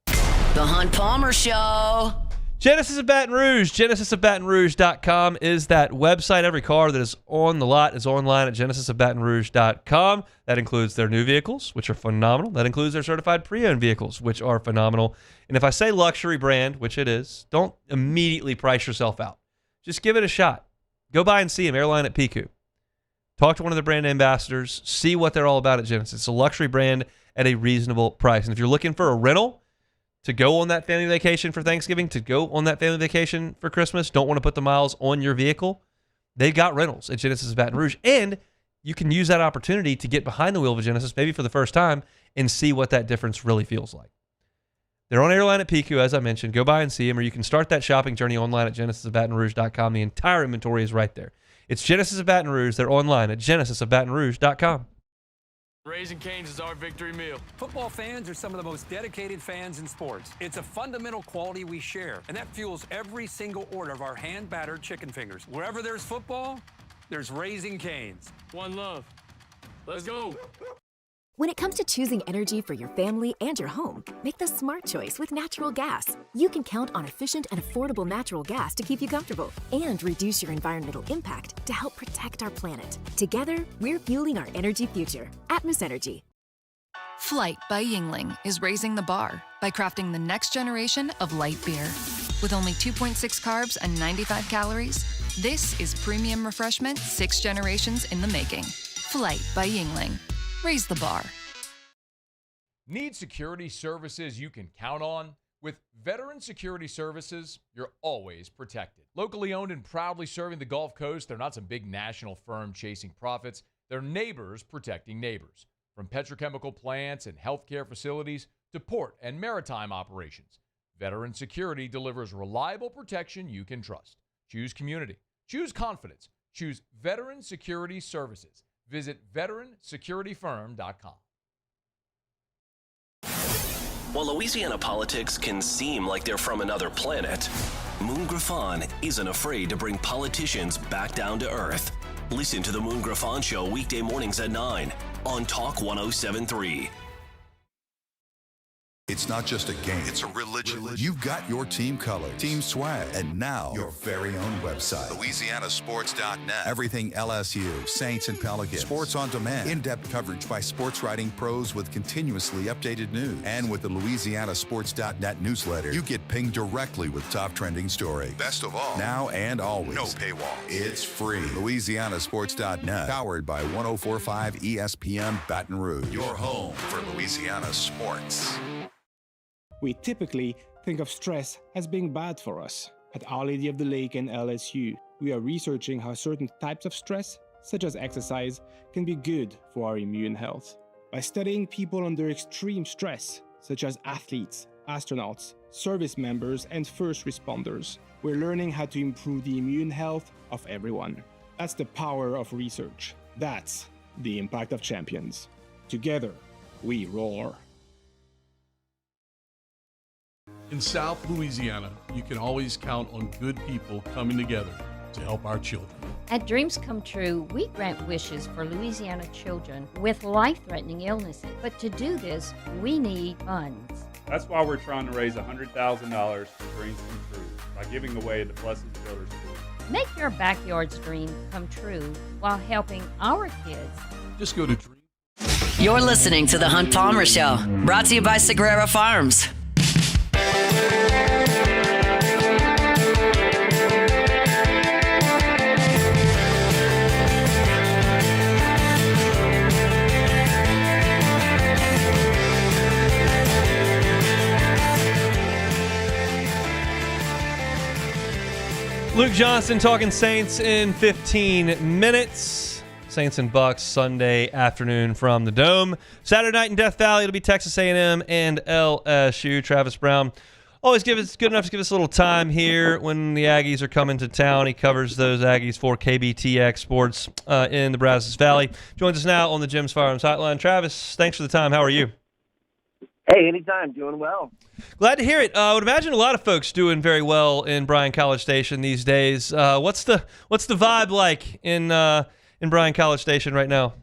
The Hunt Palmer Show. Genesis of Baton Rouge. GenesisofBatonRouge.com is that website. Every car that is on the lot is online at GenesisofBatonRouge.com. That includes their new vehicles, which are phenomenal. That includes their certified pre-owned vehicles, which are phenomenal. And if I say luxury brand, which it is, don't immediately price yourself out. Just give it a shot. Go by and see them, Airline at Piku. Talk to one of the brand ambassadors. See what they're all about at Genesis. It's a luxury brand at a reasonable price. And if you're looking for a rental to go on that family vacation for Thanksgiving, to go on that family vacation for Christmas, don't want to put the miles on your vehicle, they've got rentals at Genesis of Baton Rouge. And you can use that opportunity to get behind the wheel of a Genesis, maybe for the first time, and see what that difference really feels like. They're on Airline at Piku, as I mentioned. Go by and see them, or you can start that shopping journey online at GenesisofBatonRouge.com. The entire inventory is right there. It's Genesis of Baton Rouge. They're online at GenesisofBatonRouge.com. Raising Cane's is our victory meal. Football fans are some of the most dedicated fans in sports. It's a fundamental quality we share, and that fuels every single order of our hand-battered chicken fingers. Wherever there's football, there's Raising Cane's. One love. Let's go. When it comes to choosing energy for your family and your home, make the smart choice with natural gas. You can count on efficient and affordable natural gas to keep you comfortable and reduce your environmental impact to help protect our planet. Together, we're fueling our energy future. Atmos Energy. Flight by Yingling is raising the bar by crafting the next generation of light beer. With only 2.6 carbs and 95 calories, this is premium refreshment 6 generations in the making. Flight by Yingling. Raise the bar. Need security services you can count on? With Veteran Security Services, you're always protected. Locally owned and proudly serving the Gulf Coast, they're not some big national firm chasing profits. They're neighbors protecting neighbors. From petrochemical plants and healthcare facilities to port and maritime operations, Veteran Security delivers reliable protection you can trust. Choose community. Choose confidence. Choose Veteran Security Services. Visit veteransecurityfirm.com. While Louisiana politics can seem like they're from another planet, Moon Griffon isn't afraid to bring politicians back down to earth. Listen to the Moon Griffon Show weekday mornings at 9 on Talk 107.3. It's not just a game, it's a religion. You've got your team colors, team swag, and now your very own website. LouisianaSports.net. Everything LSU, Saints, and Pelicans. Sports on demand. In-depth coverage by sports writing pros with continuously updated news. And with the LouisianaSports.net newsletter, you get pinged directly with top trending stories. Best of all, now and always. No paywall. It's free. LouisianaSports.net. Powered by 104.5 ESPN Baton Rouge. Your home for Louisiana sports. We typically think of stress as being bad for us. At Our Lady of the Lake and LSU, we are researching how certain types of stress, such as exercise, can be good for our immune health. By studying people under extreme stress, such as athletes, astronauts, service members, and first responders, we're learning how to improve the immune health of everyone. That's the power of research. That's the impact of champions. Together, we roar. In South Louisiana, you can always count on good people coming together to help our children. At Dreams Come True, we grant wishes for Louisiana children with life-threatening illnesses. But to do this, we need funds. That's why we're trying to raise $100,000 for Dreams Come True by giving away the Blessed Children's School. Make your backyard's dream come true while helping our kids. Just go to Dreams. You're listening to The Hunt Palmer Show, brought to you by Sagrera Farms. Luke Johnson talking Saints in 15 minutes. Saints and Bucs Sunday afternoon from the Dome. Saturday night in Death Valley, it'll be Texas A&M and LSU. Travis Brown always good enough to give us a little time here when the Aggies are coming to town. He covers those Aggies for KBTX Sports in the Brazos Valley. Joins us now on the Jim's Firearms Hotline. Travis, thanks for the time. How are you? Hey, anytime. Doing well. Glad to hear it. I would imagine a lot of folks doing very well in Bryan College Station these days. What's the vibe like in Bryan College Station right now?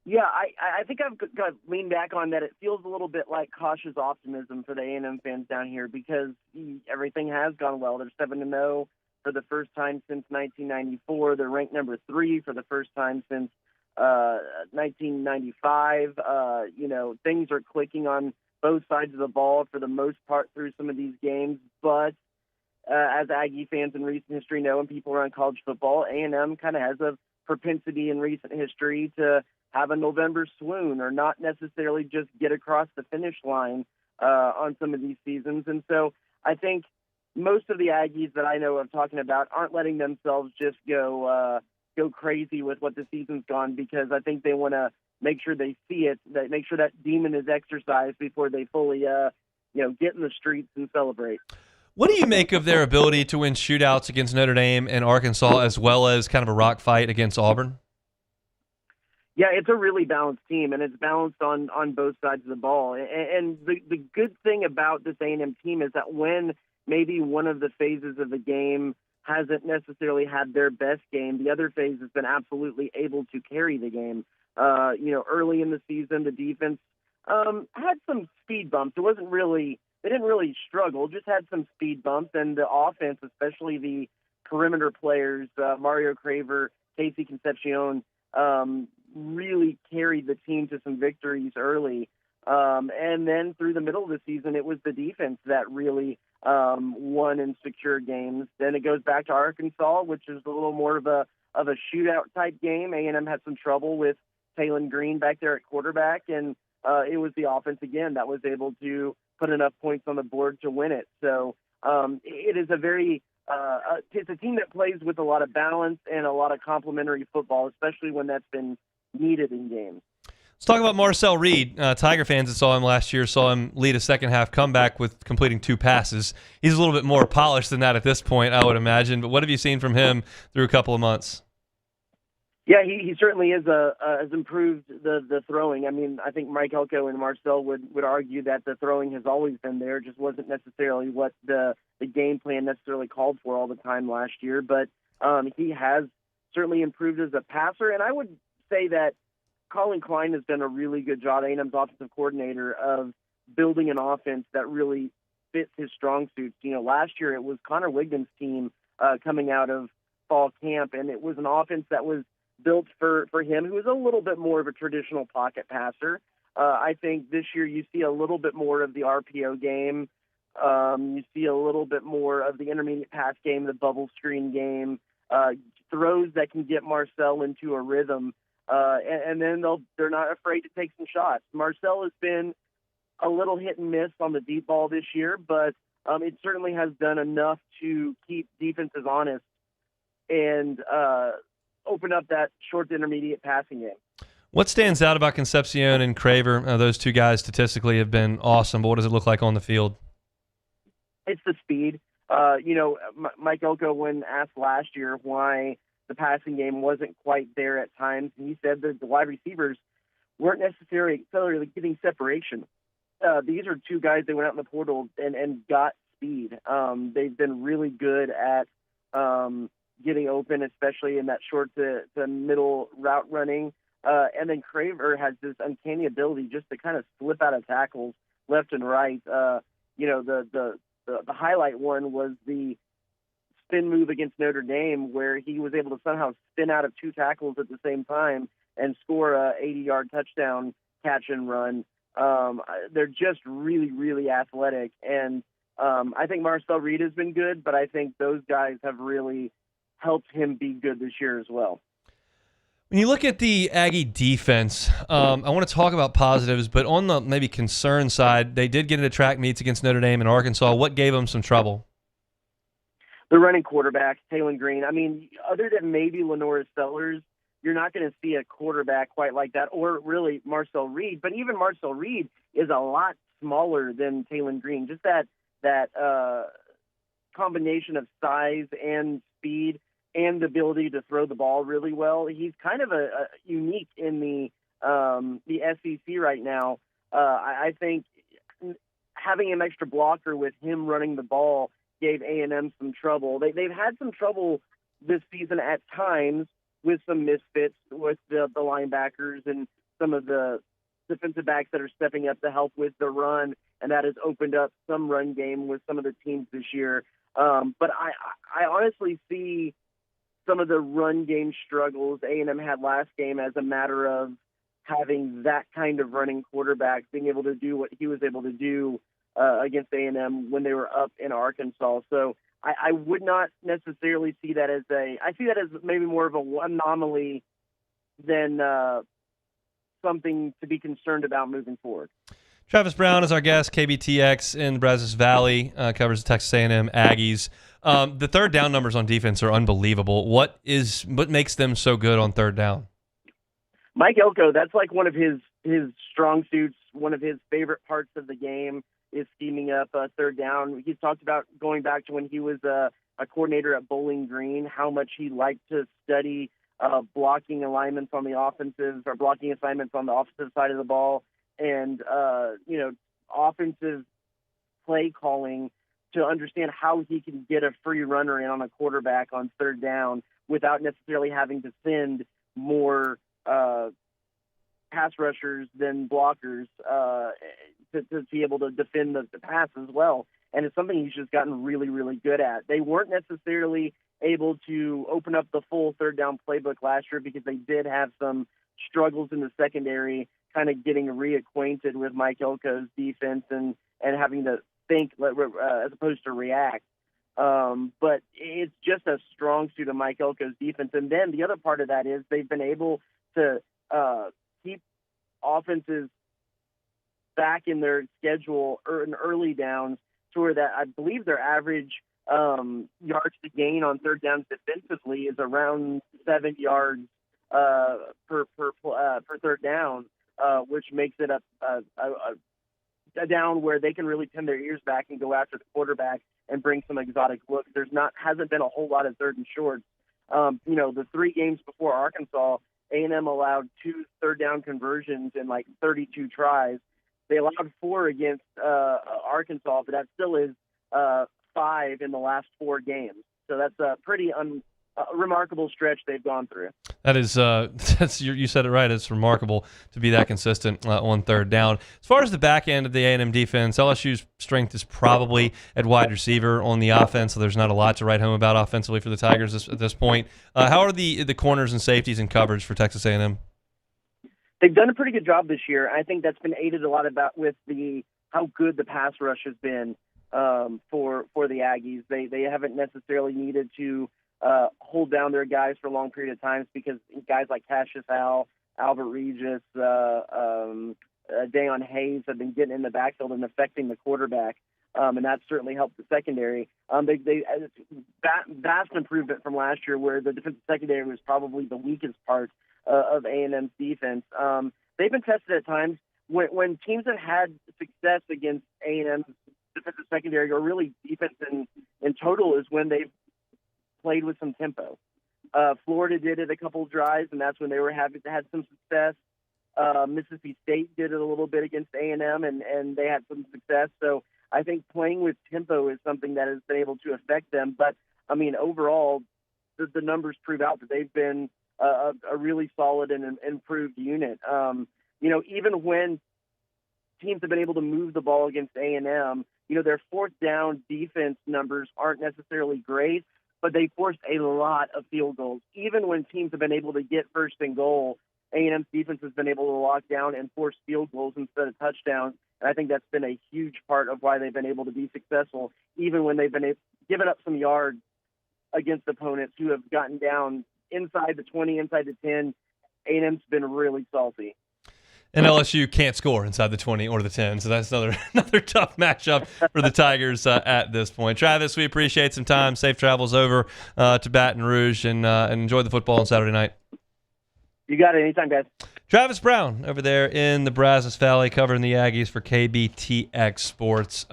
Yeah, I think I've got to lean back on that. It feels a little bit like cautious optimism for the A&M fans down here because everything has gone well. They're 7-0 for the first time since 1994. They're ranked number 3 for the first time since 1995. Things are clicking on both sides of the ball for the most part through some of these games. But as Aggie fans in recent history know, and people around college football, A&M kind of has a propensity in recent history to have a November swoon or not necessarily just get across the finish line on some of these seasons. And so I think most of the Aggies that I know of talking about aren't letting themselves just go crazy with what the season's gone, because I think they want to make sure they see it, that make sure that demon is exercised before they fully get in the streets and celebrate. What do you make of their ability to win shootouts against Notre Dame and Arkansas, as well as kind of a rock fight against Auburn? Yeah, it's a really balanced team, and it's balanced on both sides of the ball. And the good thing about this A&M team is that when maybe one of the phases of the game hasn't necessarily had their best game, the other phase has been absolutely able to carry the game. Early in the season, the defense had some speed bumps. They didn't really struggle, just had some speed bumps, and the offense, especially the perimeter players, Mario Craver, Casey Concepcion, really carried the team to some victories early. And then through the middle of the season, it was the defense that really won and secured games. Then it goes back to Arkansas, which is a little more of a shootout type game. A&M had some trouble with Taylon Green back there at quarterback, and it was the offense again that was able to put enough points on the board to win it. So it is it's a team that plays with a lot of balance and a lot of complementary football, especially when that's been needed in games. Let's talk about Marcel Reed. Tiger fans that saw him last year saw him lead a second-half comeback with completing 2 passes. He's a little bit more polished than that at this point, I would imagine. But what have you seen from him through a couple of months? Yeah, he certainly has improved the throwing. I mean, I think Mike Elko and Marcel would argue that the throwing has always been there, just wasn't necessarily what the game plan necessarily called for all the time last year. But he has certainly improved as a passer, and I would say that Colin Klein has done a really good job, A&M's offensive coordinator, of building an offense that really fits his strong suits. You know, last year it was Connor Wigden's team coming out of fall camp, and it was an offense that was built for him, who was a little bit more of a traditional pocket passer. I think this year you see a little bit more of the RPO game. You see a little bit more of the intermediate pass game, the bubble screen game, throws that can get Marcel into a rhythm. And then they're not afraid to take some shots. Marcel has been a little hit and miss on the deep ball this year, but it certainly has done enough to keep defenses honest and open up that short to intermediate passing game. What stands out about Concepcion and Craver? Those two guys statistically have been awesome, but what does it look like on the field? It's the speed. Mike Elko, when asked last year why the passing game wasn't quite there at times, and he said that the wide receivers weren't necessarily getting separation. These are two guys that went out in the portal and got speed. They've been really good at getting open, especially in that short to middle route running. And then Craver has this uncanny ability just to kind of slip out of tackles left and right. The highlight one was the spin move against Notre Dame, where he was able to somehow spin out of 2 tackles at the same time and score a 80-yard touchdown catch and run. They're just really, really athletic. And I think Marcel Reed has been good, but I think those guys have really helped him be good this year as well. When you look at the Aggie defense, I want to talk about positives, but on the maybe concern side, they did get into track meets against Notre Dame and Arkansas. What gave them some trouble? The running quarterback, Taylon Green. I mean, other than maybe Lenoris Sellers, you're not going to see a quarterback quite like that, or really Marcel Reed. But even Marcel Reed is a lot smaller than Taylon Green. Just that combination of size and speed and the ability to throw the ball really well. He's kind of a unique in the SEC right now. I think having an extra blocker with him running the ball gave A&M some trouble. They've had some trouble this season at times with some misfits with the linebackers and some of the defensive backs that are stepping up to help with the run, and that has opened up some run game with some of the teams this year. But I honestly see some of the run game struggles A&M had last game as a matter of having that kind of running quarterback, being able to do what he was able to do against A&M when they were up in Arkansas. So I would not necessarily see that as I see that as maybe more of an anomaly than something to be concerned about moving forward. Travis Brown is our guest, KBTX in the Brazos Valley, covers the Texas A&M Aggies. The third down numbers on defense are unbelievable. What makes them so good on third down? Mike Elko, that's like one of his strong suits, one of his favorite parts of the game is scheming up third down. He's talked about going back to when he was a coordinator at Bowling Green, how much he liked to study blocking alignments on the offensive or blocking assignments on the offensive side of the ball and, offensive play calling to understand how he can get a free runner in on a quarterback on third down without necessarily having to send more pass rushers than blockers to be able to defend the pass as well. And it's something he's just gotten really, really good at. They weren't necessarily able to open up the full third down playbook last year because they did have some struggles in the secondary, kind of getting reacquainted with Mike Elko's defense and having to think as opposed to react. But it's just a strong suit of Mike Elko's defense. And then the other part of that is they've been able to keep offenses back in their schedule in early downs to where that I believe their average yards to gain on third downs defensively is around 7 yards per third down, which makes it a down where they can really pin their ears back and go after the quarterback and bring some exotic looks. Hasn't been a whole lot of third and shorts. The 3 games before Arkansas, A&M allowed 2 third down conversions in like 32 tries. They allowed 4 against Arkansas, but that still is 5 in the last 4 games. So that's a pretty remarkable stretch they've gone through. That is, you said it right. It's remarkable to be that consistent on third down. As far as the back end of the A&M defense, LSU's strength is probably at wide receiver on the offense, so there's not a lot to write home about offensively for the Tigers at this point. How are the corners and safeties and coverage for Texas A&M? They've done a pretty good job this year. I think that's been aided a lot with how good the pass rush has been for the Aggies. They haven't necessarily needed to hold down their guys for a long period of times because guys like Cassius Howell, Albert Regis, Dayon Hayes have been getting in the backfield and affecting the quarterback, and that's certainly helped the secondary. Vast improvement from last year where the defensive secondary was probably the weakest part of A&M's defense. They've been tested at times when teams have had success against A&M's defensive secondary, or really defense in total, is when they've played with some tempo. Florida did it a couple of drives, and that's when they had some success. Mississippi State did it a little bit against A&M, and they had some success. So I think playing with tempo is something that has been able to affect them. But, I mean, overall, the numbers prove out that they've been a really solid and improved unit. Even when teams have been able to move the ball against A&M, their fourth down defense numbers aren't necessarily great, but they forced a lot of field goals. Even when teams have been able to get first and goal, A&M's defense has been able to lock down and force field goals instead of touchdowns. And I think that's been a huge part of why they've been able to be successful, even when they've been given up some yards against opponents who have gotten down inside the 20, inside the 10. A&M's been really salty. And LSU can't score inside the 20 or the 10, so that's another tough matchup for the Tigers at this point. Travis, we appreciate some time. Safe travels over to Baton Rouge, and enjoy the football on Saturday night. You got it. Anytime, guys. Travis Brown over there in the Brazos Valley covering the Aggies for KBTX Sports.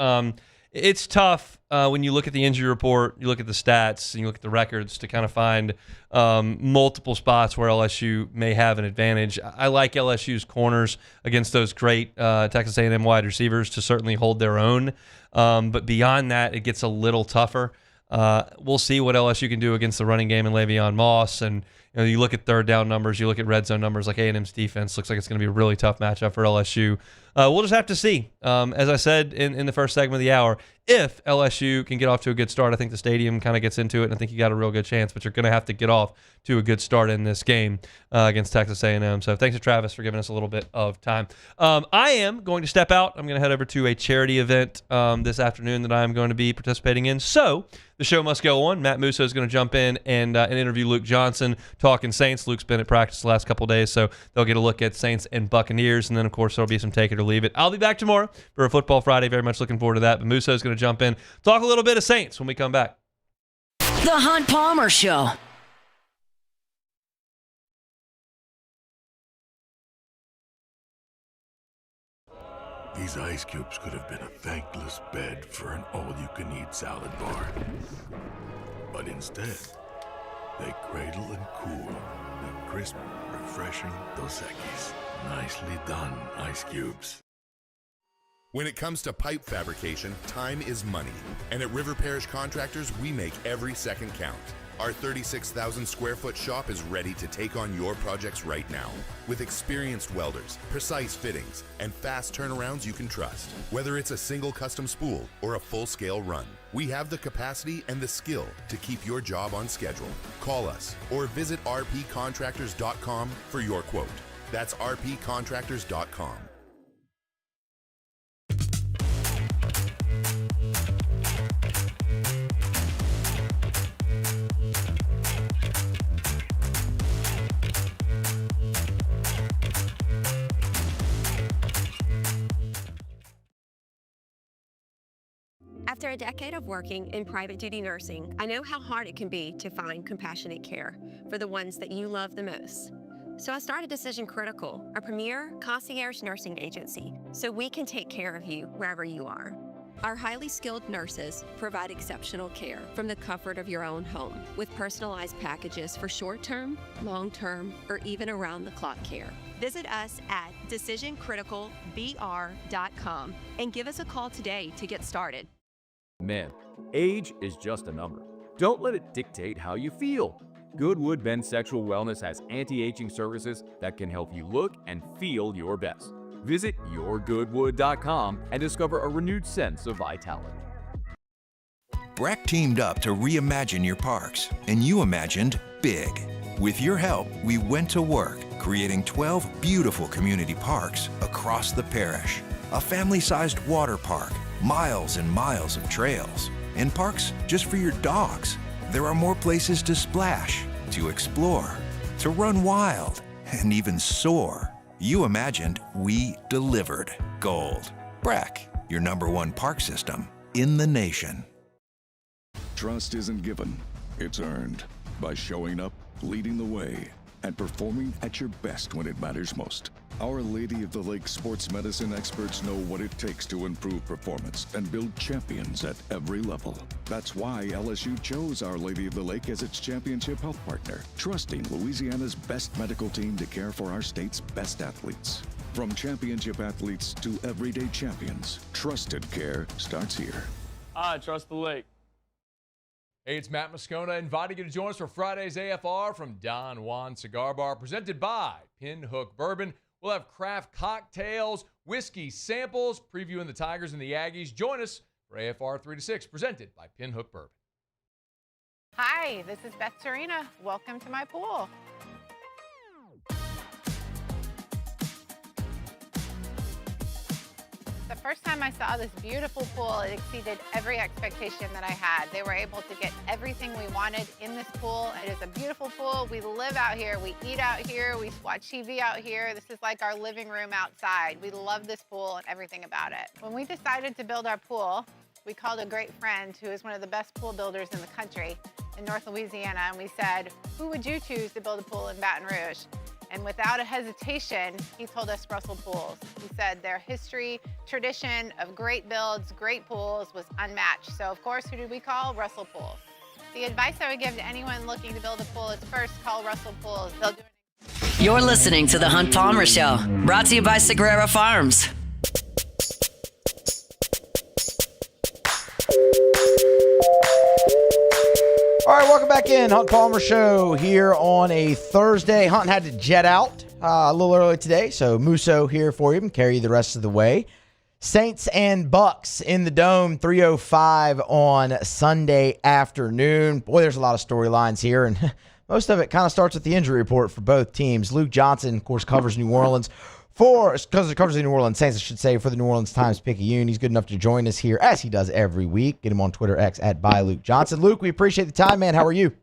It's tough when you look at the injury report, you look at the stats, and you look at the records to kind of find multiple spots where LSU may have an advantage. I like LSU's corners against those great Texas A&M wide receivers to certainly hold their own. But beyond that, it gets a little tougher. We'll see what LSU can do against the running game and Le'Veon Moss. And you look at third down numbers, you look at red zone numbers, like A&M's defense looks like it's going to be a really tough matchup for LSU. We'll just have to see. As I said in the first segment of the hour, if LSU can get off to a good start, I think the stadium kind of gets into it, and I think you got a real good chance, but you're going to have to get off to a good start in this game against Texas A&M. So thanks to Travis for giving us a little bit of time. I am going to step out. I'm going to head over to a charity event this afternoon that I'm going to be participating in. So the show must go on. Matt Musso is going to jump in and interview Luke Johnson, talking Saints. Luke's been at practice the last couple of days, so they'll get a look at Saints and Buccaneers, and then, of course, there'll be some take it or leave it. I'll be back tomorrow for a Football Friday. Very much looking forward to that. But Musso is going to jump in, talk a little bit of Saints when we come back. The Hunt Palmer Show. These ice cubes could have been a thankless bed for an all-you-can-eat salad bar. But instead, they cradle and cool the crisp, refreshing Dos Equis. Nicely done, ice cubes. When it comes to pipe fabrication, time is money. And at River Parish Contractors, we make every second count. Our 36,000 square foot shop is ready to take on your projects right now. With experienced welders, precise fittings, and fast turnarounds you can trust. Whether it's a single custom spool or a full-scale run, we have the capacity and the skill to keep your job on schedule. Call us or visit rpcontractors.com for your quote. That's rpcontractors.com. After a decade of working in private duty nursing, I know how hard it can be to find compassionate care for the ones that you love the most. So I started Decision Critical, a premier concierge nursing agency, so we can take care of you wherever you are. Our highly skilled nurses provide exceptional care from the comfort of your own home with personalized packages for short-term, long-term, or even around-the-clock care. Visit us at decisioncriticalbr.com and give us a call today to get started. Man, age is just a number. Don't let it dictate how you feel. Goodwood Men's Sexual Wellness has anti-aging services that can help you look and feel your best. Visit yourgoodwood.com and discover a renewed sense of vitality. Breck teamed up to reimagine your parks, and you imagined big. With your help, we went to work, creating 12 beautiful community parks across the parish. A family-sized water park, miles and miles of trails, and parks just for your dogs. There are more places to splash, to explore, to run wild, and even soar. You imagined, we delivered. Gold. Breck, your #1 park system in the nation. Trust isn't given, it's earned by showing up, leading the way, and performing at your best when it matters most. Our Lady of the Lake sports medicine experts know what it takes to improve performance and build champions at every level. That's why LSU chose Our Lady of the Lake as its championship health partner, trusting Louisiana's best medical team to care for our state's best athletes. From championship athletes to everyday champions, trusted care starts here. I trust the lake. Hey, it's Matt Moscona inviting you to join us for Friday's AFR from Don Juan Cigar Bar, presented by Pinhook Bourbon. We'll have craft cocktails, whiskey samples, previewing the Tigers and the Aggies. Join us for AFR 3 to 6, presented by Pinhook Bourbon. Hi, this is Beth Serena. Welcome to my pool. The first time I saw this beautiful pool, it exceeded every expectation that I had. They were able to get everything we wanted in this pool. It is a beautiful pool. We live out here, we eat out here, we watch TV out here. This is like our living room outside. We love this pool and everything about it. When we decided to build our pool, we called a great friend who is one of the best pool builders in the country in North Louisiana, and we said, who would you choose to build a pool in Baton Rouge? And without a hesitation, he told us Russell Pools. He said their history, tradition of great builds, great pools was unmatched. So of course, who did we call? Russell Pools. The advice I would give to anyone looking to build a pool is first call Russell Pools. They'll do it. You're listening to The Hunt Palmer Show, brought to you by Sagrera Farms. All right, welcome back in. Hunt Palmer Show here on a Thursday. Hunt had to jet out a little early today, so Musso here for you and carry you the rest of the way. Saints and Bucks in the Dome, 3:05 on Sunday afternoon. Boy, there's a lot of storylines here, and most of it kind of starts with the injury report for both teams. Luke Johnson, of course, covers New Orleans. Because it covers the New Orleans Saints, I should say, for the New Orleans Times-Picayune. He's good enough to join us here, as he does every week. Get him on Twitter, X, @ByLukeJohnson. Luke, we appreciate the time, man. How are you?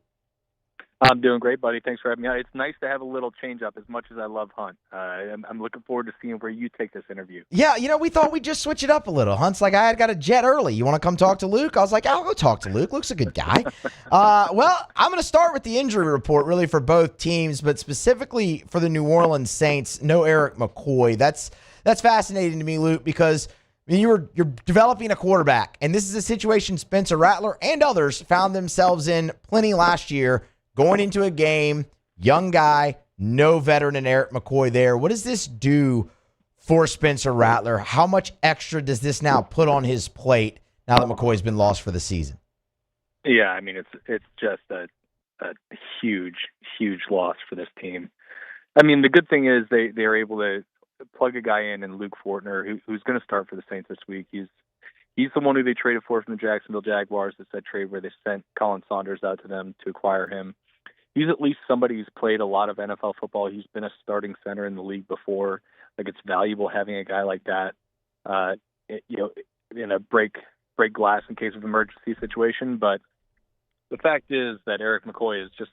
I'm doing great, buddy. Thanks for having me on. It's nice to have a little change-up as much as I love Hunt. I'm looking forward to seeing where you take this interview. Yeah, we thought we'd just switch it up a little. Hunt's like, I had got a jet early. You want to come talk to Luke? I was like, I'll go talk to Luke. Luke's a good guy. Well, I'm going to start with the injury report, really, for both teams, but specifically for the New Orleans Saints, no Eric McCoy. That's fascinating to me, Luke, because you're developing a quarterback, and this is a situation Spencer Rattler and others found themselves in plenty last year. Going into a game, young guy, no veteran in Eric McCoy there. What does this do for Spencer Rattler? How much extra does this now put on his plate now that McCoy's been lost for the season? Yeah, I mean, it's just a huge loss for this team. I mean, the good thing is they are able to plug a guy in Luke Fortner, who's going to start for the Saints this week. He's the one who they traded for from the Jacksonville Jaguars. It's that trade where they sent Colin Saunders out to them to acquire him. He's at least somebody who's played a lot of NFL football. He's been a starting center in the league before. Like, it's valuable having a guy like that, in a break glass in case of emergency situation. But the fact is that Eric McCoy is just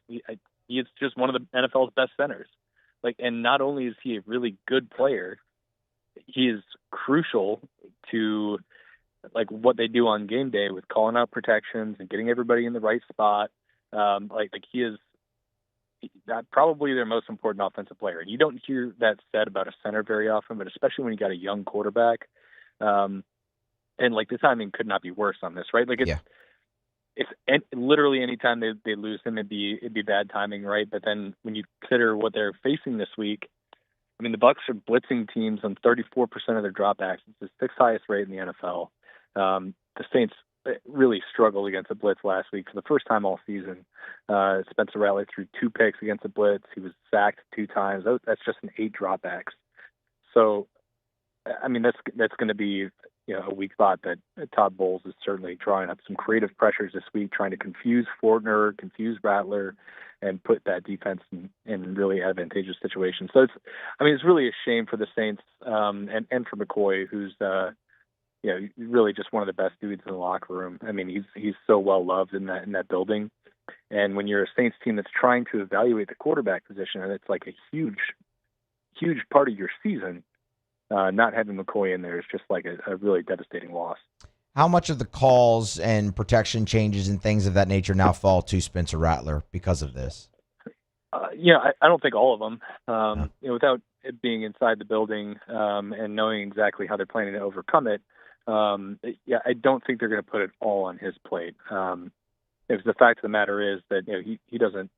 one of the NFL's best centers. Like, and not only is he a really good player, he is crucial to like what they do on game day with calling out protections and getting everybody in the right spot. Like he is probably their most important offensive player. And you don't hear that said about a center very often, but especially when you got a young quarterback. And like the timing could not be worse on this, right? Like it's literally anytime they lose him, it'd be bad timing, right? But then when you consider what they're facing this week, I mean, the Bucs are blitzing teams on 34% of their dropbacks. It's the sixth highest rate in the NFL. The Saints really struggled against a blitz last week for the first time all season. Spencer Rattler threw 2 picks against the blitz. He was sacked 2 times. That's just an 8 dropbacks. So, I mean, that's going to be a weak spot that Todd Bowles is certainly drawing up some creative pressures this week, trying to confuse Fortner, confuse Rattler, and put that defense in really advantageous situations. So it's really a shame for the Saints and for McCoy, who's really just one of the best dudes in the locker room. I mean, he's so well loved in that building. And when you're a Saints team that's trying to evaluate the quarterback position, and it's like a huge part of your season, not having McCoy in there is just like a really devastating loss. How much of the calls and protection changes and things of that nature now fall to Spencer Rattler because of this? I don't think all of them. Without it being inside the building and knowing exactly how they're planning to overcome it, I don't think they're going to put it all on his plate. Because the fact of the matter is that he doesn't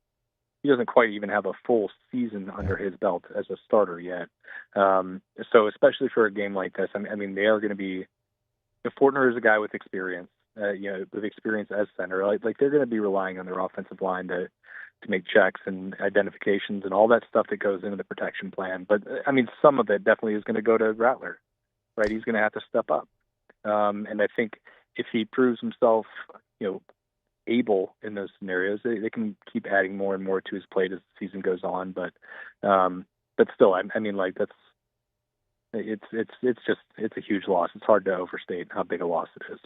quite even have a full season under his belt as a starter yet. So especially for a game like this, I mean, they are going to be. Fortner is a guy with experience, with experience as center. Like they're going to be relying on their offensive line to make checks and identifications and all that stuff that goes into the protection plan. But I mean, some of it definitely is going to go to Rattler, right? He's going to have to step up. And I think if he proves himself, able in those scenarios, they can keep adding more and more to his plate as the season goes on. But still, I mean, like it's a huge loss. It's hard to overstate how big a loss it is.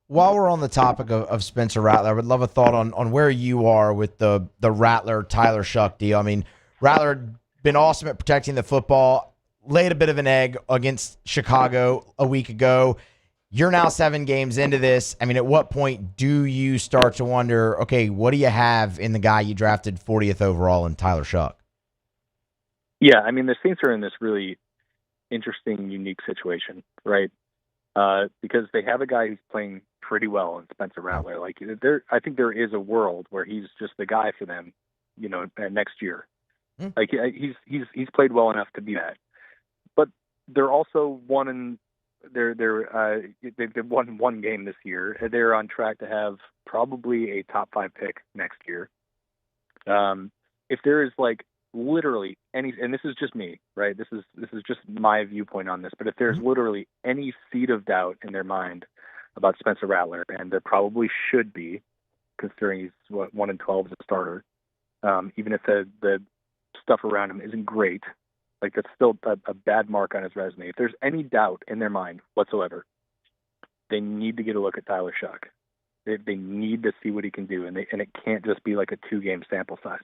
While we're on the topic of Spencer Rattler, I would love a thought on where you are with the Rattler-Tyler Shuck deal. I mean, Rattler had been awesome at protecting the football, laid a bit of an egg against Chicago a week ago. You're now 7 games into this. I mean, at what point do you start to wonder, okay, what do you have in the guy you drafted 40th overall in Tyler Shuck? Yeah, I mean, the Saints are in this really interesting, unique situation, right? Because they have a guy who's playing pretty well in Spencer Rattler. Like, I think there is a world where he's just the guy for them, next year. Like, he's played well enough to be that. But they're also they've won 1 game this year. They're on track to have probably a top 5 pick next year. If there is like literally any, and this is just me, right? This is just my viewpoint on this. But if there's literally any seed of doubt in their mind about Spencer Rattler, and there probably should be, considering he's 1-12 as a starter, even if the stuff around him isn't great, like that's still a bad mark on his resume. If there's any doubt in their mind whatsoever, they need to get a look at Tyler Shuck. They need to see what he can do, and it can't just be like a 2-game sample size.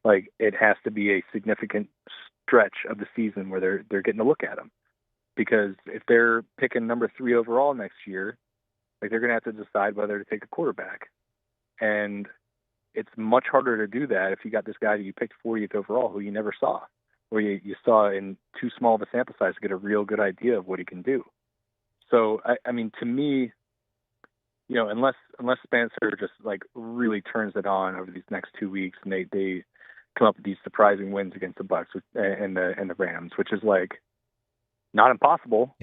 Like, it has to be a significant stretch of the season where they're getting a look at him. Because if they're picking number 3 overall next year, like, they're going to have to decide whether to take a quarterback. And it's much harder to do that if you got this guy that you picked 40th overall who you never saw, or you saw in too small of a sample size to get a real good idea of what he can do. So, I mean, to me, unless Spencer just like really turns it on over these next 2 weeks, and they come up with these surprising wins against the Bucs and the Rams, which is like not impossible,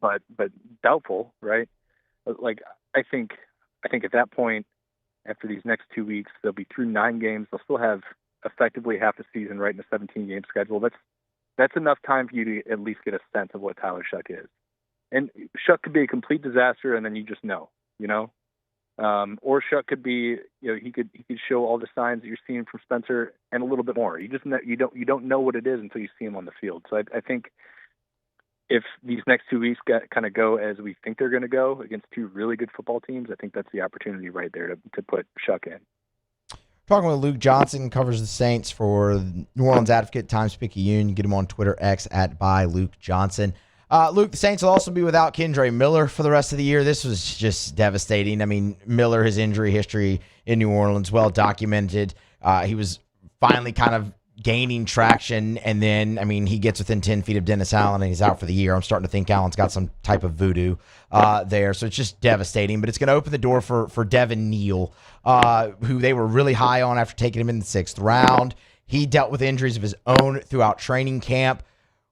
but doubtful, right? Like I think at that point, after these next 2 weeks, they'll be through 9 games. They'll still have effectively half the season right in a 17-game schedule. That's enough time for you to at least get a sense of what Tyler Shuck is. And Shuck could be a complete disaster, and then you just know, or Shuck could be, he could show all the signs that you're seeing from Spencer and a little bit more. You just you don't know what it is until you see him on the field. So I think if these next 2 weeks kind of go as we think they're going to go against 2 really good football teams, I think that's the opportunity right there to put Shuck in. Talking with Luke Johnson, covers the Saints for New Orleans Advocate, Times-Picayune. Get him on Twitter, X @ByLukeJohnson. Luke, the Saints will also be without Kendre Miller for the rest of the year. This was just devastating. I mean, Miller, his injury history in New Orleans, well documented. He was finally kind of gaining traction, and then, I mean, he gets within 10 feet of Dennis Allen, and he's out for the year. I'm starting to think Allen's got some type of voodoo there, so it's just devastating. But it's going to open the door for Devin Neal, who they were really high on after taking him in the 6th round. He dealt with injuries of his own throughout training camp.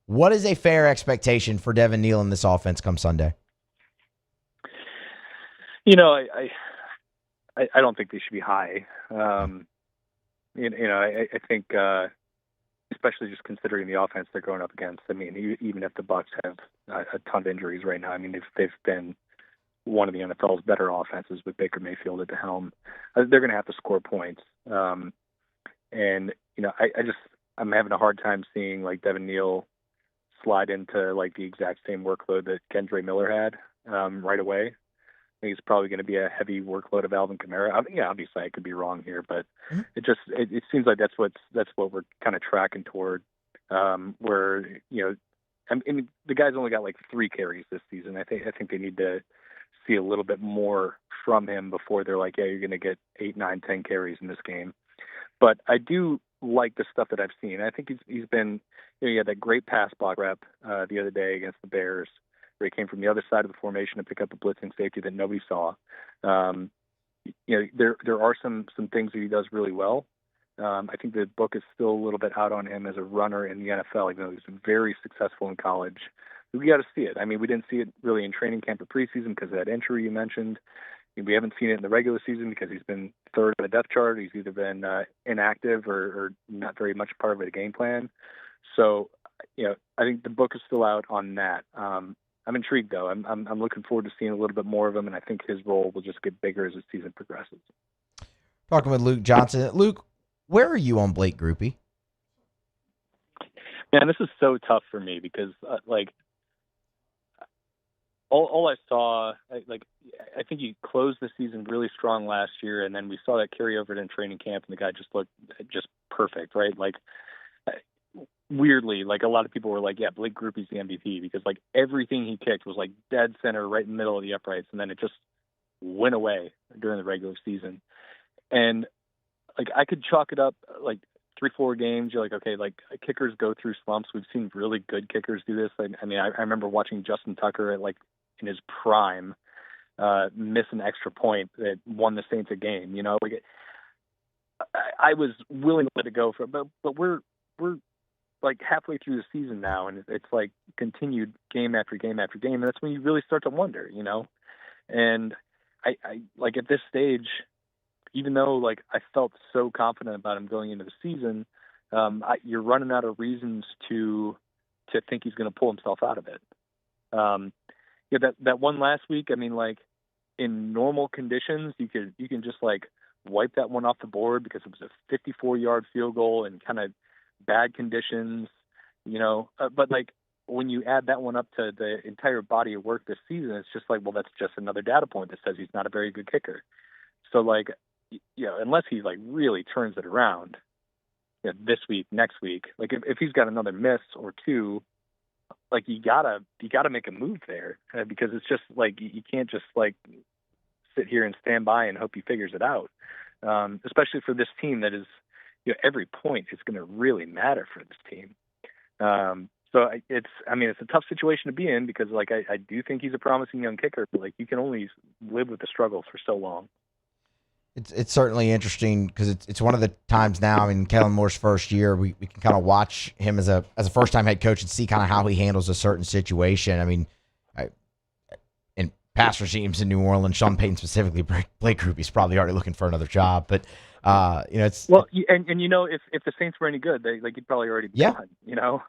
What is a fair expectation for Devin Neal in this offense come Sunday? You know, I don't think they should be high. I think, especially just considering the offense they're going up against. I mean, even if the Bucs have a ton of injuries right now, I mean, they've been one of the NFL's better offenses with Baker Mayfield at the helm. They're going to have to score points. And, you know, I'm having a hard time seeing like Devin Neal slide into like the exact same workload that Kendre Miller had right away. I think it's probably going to be a heavy workload of Alvin Kamara. Obviously I could be wrong here, but it seems like that's what we're kind of tracking toward. Where, you know, I mean, the guy's only got like 3 carries this season. I think they need to see a little bit more from him before they're like, yeah, you're going to get 8, 9, 10 carries in this game. But I do like the stuff that I've seen. I think he's been, you know, he had that great pass block rep the other day against the Bears, where he came from the other side of the formation to pick up a blitzing safety that nobody saw. You know, there are some things that he does really well. I think the book is still a little bit out on him as a runner in the NFL, even though he's been very successful in college. We got to see it. I mean, we didn't see it really in training camp or preseason because of that injury you mentioned. We haven't seen it in the regular season because he's been 3rd on the depth chart. He's either been inactive or not very much part of the game plan. So, you know, I think the book is still out on that. I'm intrigued, though. I'm looking forward to seeing a little bit more of him, and I think his role will just get bigger as the season progresses. Talking with Luke Johnson. Luke, where are you on Blake Grupe? Man, this is so tough for me because, all I saw, I think he closed the season really strong last year, and then we saw that carry over in training camp, and the guy just looked just perfect, right? Like, weirdly, like a lot of people were like, yeah, Blake Grupe's the MVP because like everything he kicked was like dead center right in the middle of the uprights, and then it just went away during the regular season. And like I could chalk it up like 3-4 games. You're like, okay, like kickers go through slumps. We've seen really good kickers do this. I mean, I remember watching Justin Tucker at like in his prime miss an extra point that won the Saints a game. You know, like I was willing to let it go for, but we're like halfway through the season now, and it's like continued game after game after game, and that's when you really start to wonder, you know. And I like at this stage, even though like I felt so confident about him going into the season, you're running out of reasons to think he's going to pull himself out of it. Yeah, that one last week, I mean, like in normal conditions, you can just like wipe that one off the board because it was a 54-yard field goal and kind of bad conditions, you know. But like when you add that one up to the entire body of work this season, it's just like, well, that's just another data point that says he's not a very good kicker. So like, you know, unless he like really turns it around, you know, this week, next week, like if he's got another miss or two, like you gotta make a move there because it's just like you can't just like sit here and stand by and hope he figures it out, especially for this team that is, you know, every point is going to really matter for this team. So it's a tough situation to be in because like I do think he's a promising young kicker, but like you can only live with the struggles for so long. It's certainly interesting because it's one of the times now in Kellen Moore's first year we can kind of watch him as a first time head coach and see kind of how he handles a certain situation. I mean, in past regimes in New Orleans, Sean Payton specifically, Blake Grupe's probably already looking for another job, but you know, it's and you know if the Saints were any good, he'd probably already be done, you know.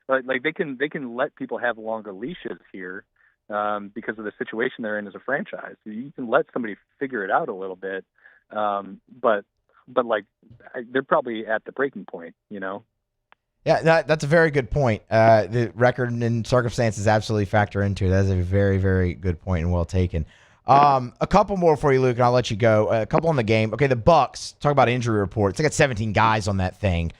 like they can let people have longer leashes here because of the situation they're in as a franchise. You can let somebody figure it out a little bit, but like they're probably at the breaking point, you know. Yeah, that's a very good point. The record and circumstances absolutely factor into it. That is a very, very good point and well taken. A couple more for you, Luke, and I'll let you go. A couple on the game. Okay, the Bucs, talk about injury reports. They got 17 guys on that thing.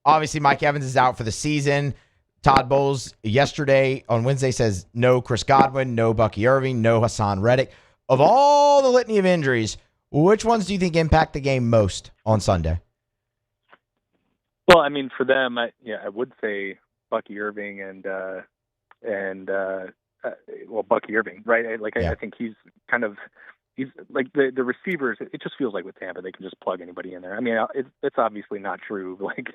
Obviously, Mike Evans is out for the season. Todd Bowles yesterday on Wednesday says no Chris Godwin, no Bucky Irving, no Hassan Reddick. Of all the litany of injuries, which ones do you think impact the game most on Sunday? Well, I mean, for them, I would say Bucky Irving and Bucky Irving, right? I think he's like the receivers. It just feels like with Tampa, they can just plug anybody in there. I mean, it's obviously not true. Like,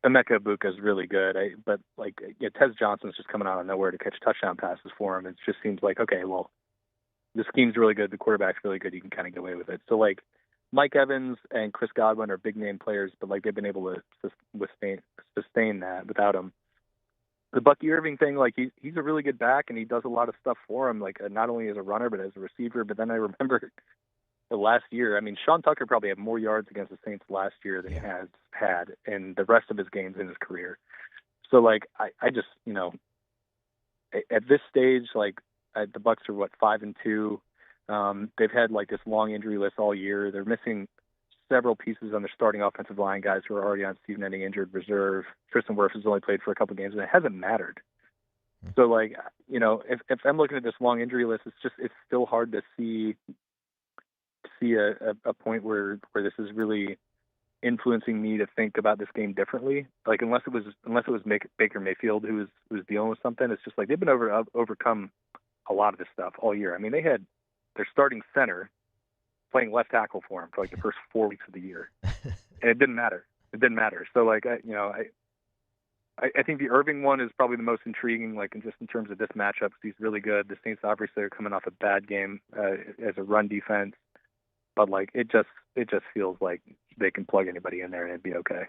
Emeka Egbuka is really good, but Tez Johnson's just coming out of nowhere to catch touchdown passes for him. It just seems like, okay, well, the scheme's really good, the quarterback's really good, you can kind of get away with it. So, like, Mike Evans and Chris Godwin are big name players, but like they've been able to sustain that without him. The Bucky Irving thing, like he's a really good back and he does a lot of stuff for him, like not only as a runner but as a receiver. But then I remember the last year, I mean, Sean Tucker probably had more yards against the Saints last year than he has had in the rest of his games in his career. So like I just, you know, at this stage, like the Bucs are 5-2. They've had like this long injury list all year. They're missing several pieces on their starting offensive line, guys who are already on season-ending injured reserve. Tristan Wirfs has only played for a couple games, and it hasn't mattered. So, like, you know, if I'm looking at this long injury list, it's still hard to see a point where this is really influencing me to think about this game differently. Like, unless it was Baker Mayfield who was dealing with something, it's just like they've been overcome a lot of this stuff all year. I mean, they had their starting center playing left tackle for him for like the first 4 weeks of the year, and it didn't matter. So like, I think the Irving one is probably the most intriguing, like in terms of this matchup. He's really good. The Saints obviously are coming off a bad game as a run defense, but like it just feels like they can plug anybody in there and it'd be okay.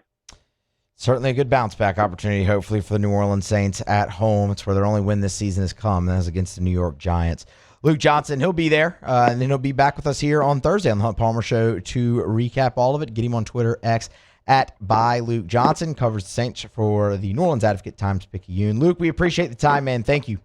Certainly a good bounce back opportunity, hopefully, for the New Orleans Saints at home. It's where their only win this season has come, and that's against the New York Giants. Luke Johnson, he'll be there, and then he'll be back with us here on Thursday on the Hunt Palmer Show to recap all of it. Get him on Twitter, X, at @ByLukeJohnson. Covers the Saints for the New Orleans Advocate Times-Picayune. Luke, we appreciate the time, man. Thank you.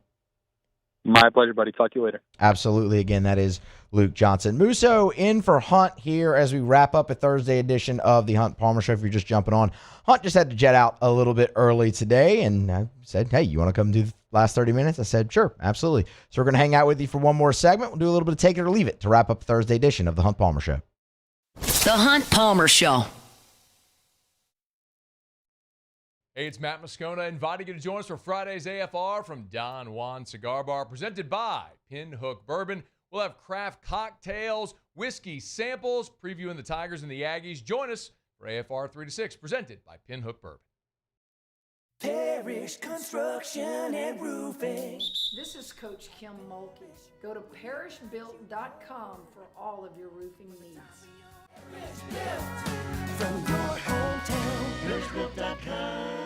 My pleasure, buddy. Talk to you later. Absolutely. Again, that is Luke Johnson. Musso in for Hunt here as we wrap up a Thursday edition of the Hunt Palmer Show. If you're just jumping on, Hunt just had to jet out a little bit early today, and I said, hey, you want to come do the last 30 minutes? I said, sure, absolutely. So we're going to hang out with you for one more segment. We'll do a little bit of take it or leave it to wrap up the Thursday edition of the Hunt Palmer Show. The Hunt Palmer Show. Hey, it's Matt Moscona inviting you to join us for Friday's AFR from Don Juan Cigar Bar, presented by Pinhook Bourbon. We'll have craft cocktails, whiskey samples, previewing the Tigers and the Aggies. Join us for AFR 3 to 6, presented by Pinhook Bourbon. Parish Construction and Roofing. This is Coach Kim Mulkey. Go to parishbuilt.com for all of your roofing needs. From your hometown, parishbuilt.com.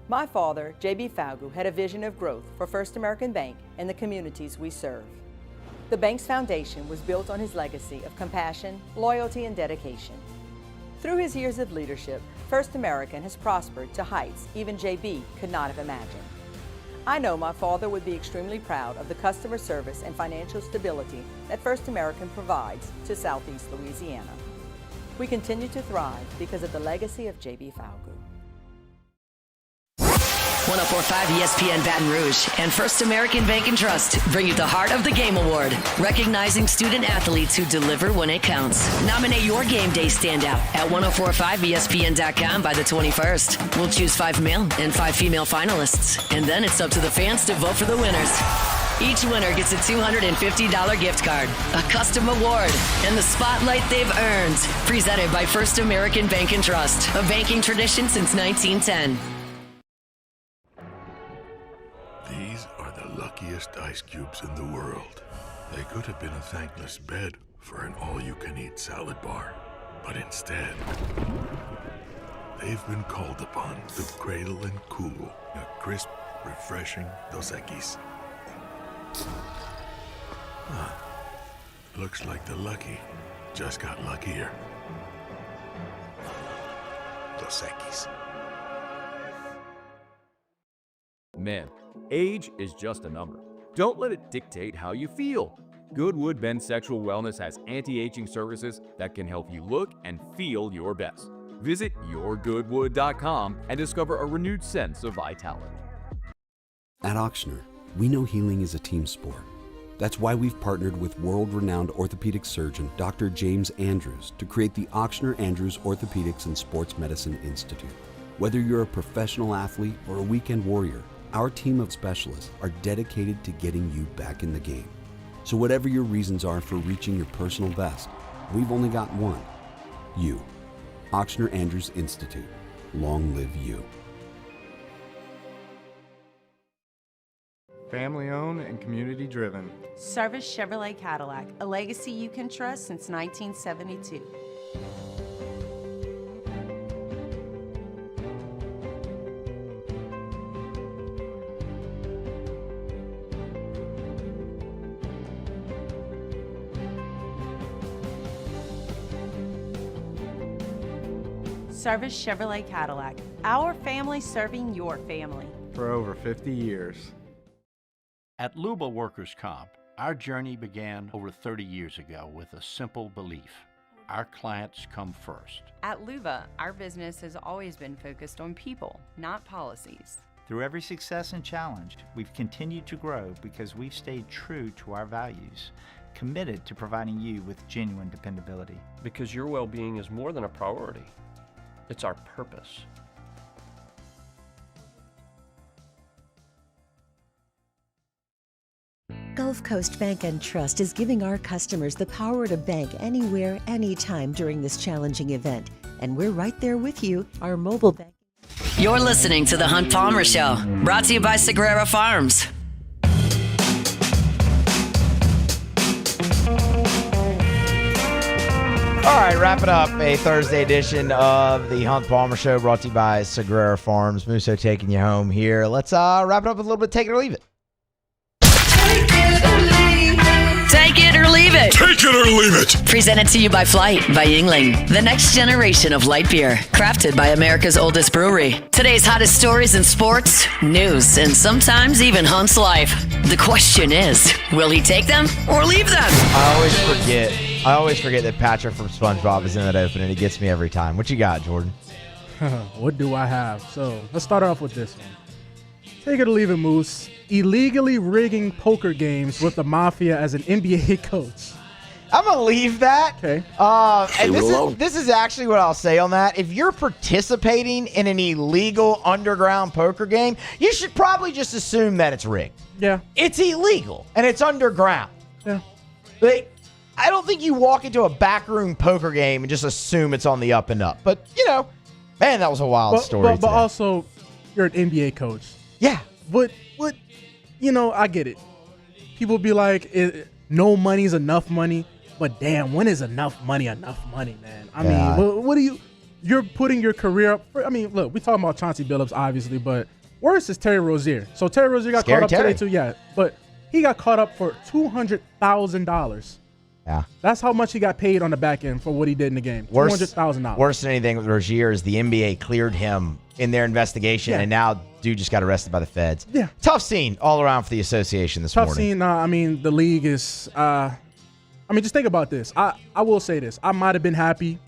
My father, J.B. Falgu, had a vision of growth for First American Bank and the communities we serve. The bank's foundation was built on his legacy of compassion, loyalty, and dedication. Through his years of leadership, First American has prospered to heights even J.B. could not have imagined. I know my father would be extremely proud of the customer service and financial stability that First American provides to Southeast Louisiana. We continue to thrive because of the legacy of J.B. Falgu. 104.5 ESPN Baton Rouge and First American Bank and Trust bring you the Heart of the Game Award, recognizing student athletes who deliver when it counts. Nominate your game day standout at 1045ESPN.com by the 21st. We'll choose 5 male and 5 female finalists, and then it's up to the fans to vote for the winners. Each winner gets a $250 gift card, a custom award, and the spotlight they've earned. Presented by First American Bank and Trust, a banking tradition since 1910. These are the luckiest ice cubes in the world. They could have been a thankless bed for an all-you-can-eat salad bar. But instead, they've been called upon to cradle and cool a crisp, refreshing Dos Equis. Looks like the lucky just got luckier. Dos Equis. Man, age is just a number. Don't let it dictate how you feel. Goodwood Bend Sexual Wellness has anti-aging services that can help you look and feel your best. Visit yourgoodwood.com and discover a renewed sense of vitality. At Auctioner, we know healing is a team sport. That's why we've partnered with world-renowned orthopedic surgeon Dr. James Andrews to create the Auctioner Andrews Orthopedics and Sports Medicine Institute. Whether you're a professional athlete or a weekend warrior, our team of specialists are dedicated to getting you back in the game. So whatever your reasons are for reaching your personal best, we've only got one: you. Auctioner Andrews Institute. Long live you. Family owned and community driven. Service Chevrolet Cadillac, a legacy you can trust since 1972. Service Chevrolet Cadillac, our family serving your family. For over 50 years. At Luba Workers' Comp, our journey began over 30 years ago with a simple belief: our clients come first. At Luba, our business has always been focused on people, not policies. Through every success and challenge, we've continued to grow because we've stayed true to our values, committed to providing you with genuine dependability. Because your well-being is more than a priority. It's our purpose. Gulf Coast Bank and Trust is giving our customers the power to bank anywhere, anytime during this challenging event. And we're right there with you, our mobile bank. You're listening to The Hunt Palmer Show, brought to you by Sagrera Farms. All right, wrapping up a Thursday edition of the Hunt Palmer Show, brought to you by Sagrera Farms. Musso taking you home here. Let's wrap it up with a little bit. Take it or leave it. Take it or leave it. Take it or leave it. Presented to you by Flight by Yingling, the next generation of light beer, crafted by America's oldest brewery. Today's hottest stories in sports, news, and sometimes even Hunt's life. The question is, will he take them or leave them? I always forget that Patrick from SpongeBob is in that opening. It gets me every time. What you got, Jordan? What do I have? So let's start off with this one. Take it or leave it, Moose. Illegally rigging poker games with the mafia as an NBA coach. I'm going to leave that. Okay. And this is actually what I'll say on that. If you're participating in an illegal underground poker game, you should probably just assume that it's rigged. Yeah. It's illegal, and it's underground. Yeah. Like, I don't think you walk into a backroom poker game and just assume it's on the up and up. But, man, that was a wild story. But also, you're an NBA coach. Yeah. What, I get it. People be like, no money's enough money. But damn, when is enough money, man? I mean, what do you're putting your career up for? I mean, look, we talking about Chauncey Billups, obviously, but worse is Terry Rozier. So Terry Rozier got caught up today too, yeah. But he got caught up for $200,000. Yeah. That's how much he got paid on the back end for what he did in the game. $200,000. Worse than anything with Rozier is the NBA cleared him in their investigation, and now dude just got arrested by the feds. Yeah. Tough scene all around for the association this morning. Tough scene. I mean, the league is just think about this. I will say this. I might have been happy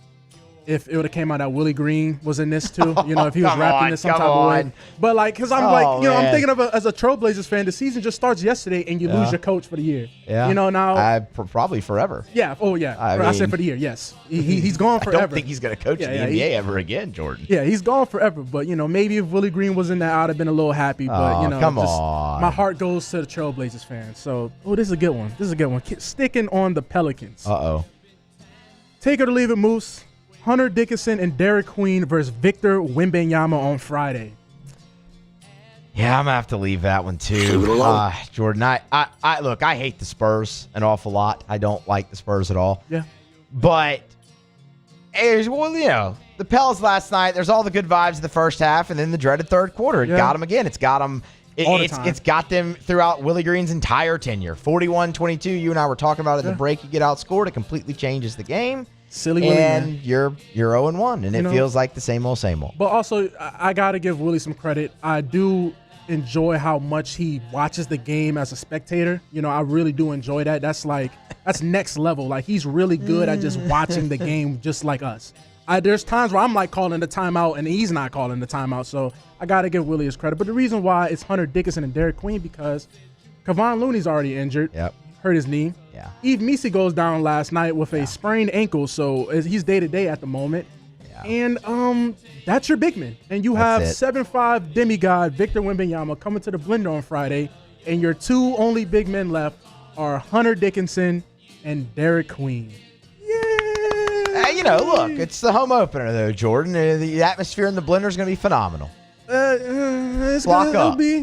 if it would have came out that Willie Green was in this too. If he was rapping this some type of way. But because I'm I'm thinking of as a Trailblazers fan, the season just starts yesterday and you lose your coach for the year. Yeah. Now probably forever. Yeah. Oh yeah. I said for the year. Yes. He's gone forever. I don't think he's going to coach in the NBA ever again, Jordan. Yeah, he's gone forever. But maybe if Willie Green was in there, I'd have been a little happy. But come on. My heart goes to the Trailblazers fans. So this is a good one. Sticking on the Pelicans. Take it or leave it, Moose. Hunter Dickinson and Derek Queen versus Victor Wembanyama on Friday. Yeah, I'm going to have to leave that one too. Jordan, look, I hate the Spurs an awful lot. I don't like the Spurs at all. Yeah. But, the Pels last night, there's all the good vibes in the first half, and then the dreaded third quarter. It got them again. It's got them. It's got them throughout Willie Green's entire tenure. 41-22, you and I were talking about it in the break. You get outscored, it completely changes the game. Silly Willie, and man. you're 0-1, and it feels like the same old. But also, I got to give Willie some credit. I do enjoy how much he watches the game as a spectator. I really do enjoy that. That's next level. Like, he's really good at just watching the game just like us. There's times where I'm like calling the timeout and he's not calling the timeout. So I got to give Willie his credit. But the reason why it's Hunter Dickinson and Derek Queen because Kevon Looney's already injured. Yep. Hurt his knee. Yeah. Eve Misi goes down last night with a sprained ankle. So he's day-to-day at the moment. Yeah. And that's your big man. And you have 7'5" demigod Victor Wembanyama coming to the Blender on Friday. And your two only big men left are Hunter Dickinson and Derek Queen. Look, it's the home opener, though, Jordan. The atmosphere in the Blender is going to be phenomenal. It'll be,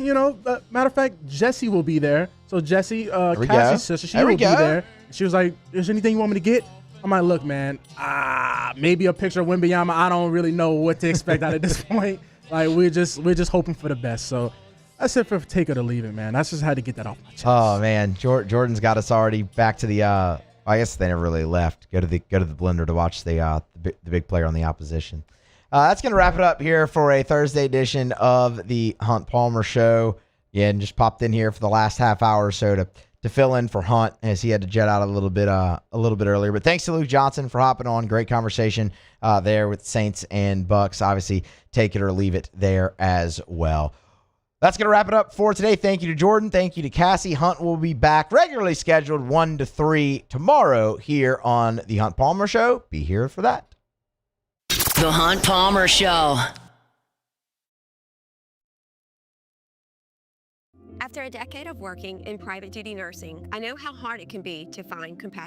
matter of fact, Jessie will be there. So Jessie, Cassie's sister, she will be there. She was like, "Is there anything you want me to get?" I'm like, "Look, man, maybe a picture of Wembanyama. I don't really know what to expect out at this point. Like, we're just hoping for the best." So that's it for take it or leave it, man. I just had to get that off my chest. Oh man, Jordan's got us already back to the. I guess they never really left. Go to the Blender to watch the big player on the opposition. That's going to wrap it up here for a Thursday edition of the Hunt Palmer Show. Yeah, and just popped in here for the last half hour or so to fill in for Hunt as he had to jet out a little bit earlier. But thanks to Luke Johnson for hopping on. Great conversation there with Saints and Bucks. Obviously, take it or leave it there as well. That's going to wrap it up for today. Thank you to Jordan. Thank you to Cassie. Hunt will be back regularly scheduled 1 to 3 tomorrow here on the Hunt Palmer Show. Be here for that. The Hunt Palmer Show. After a decade of working in private duty nursing, I know how hard it can be to find compassion.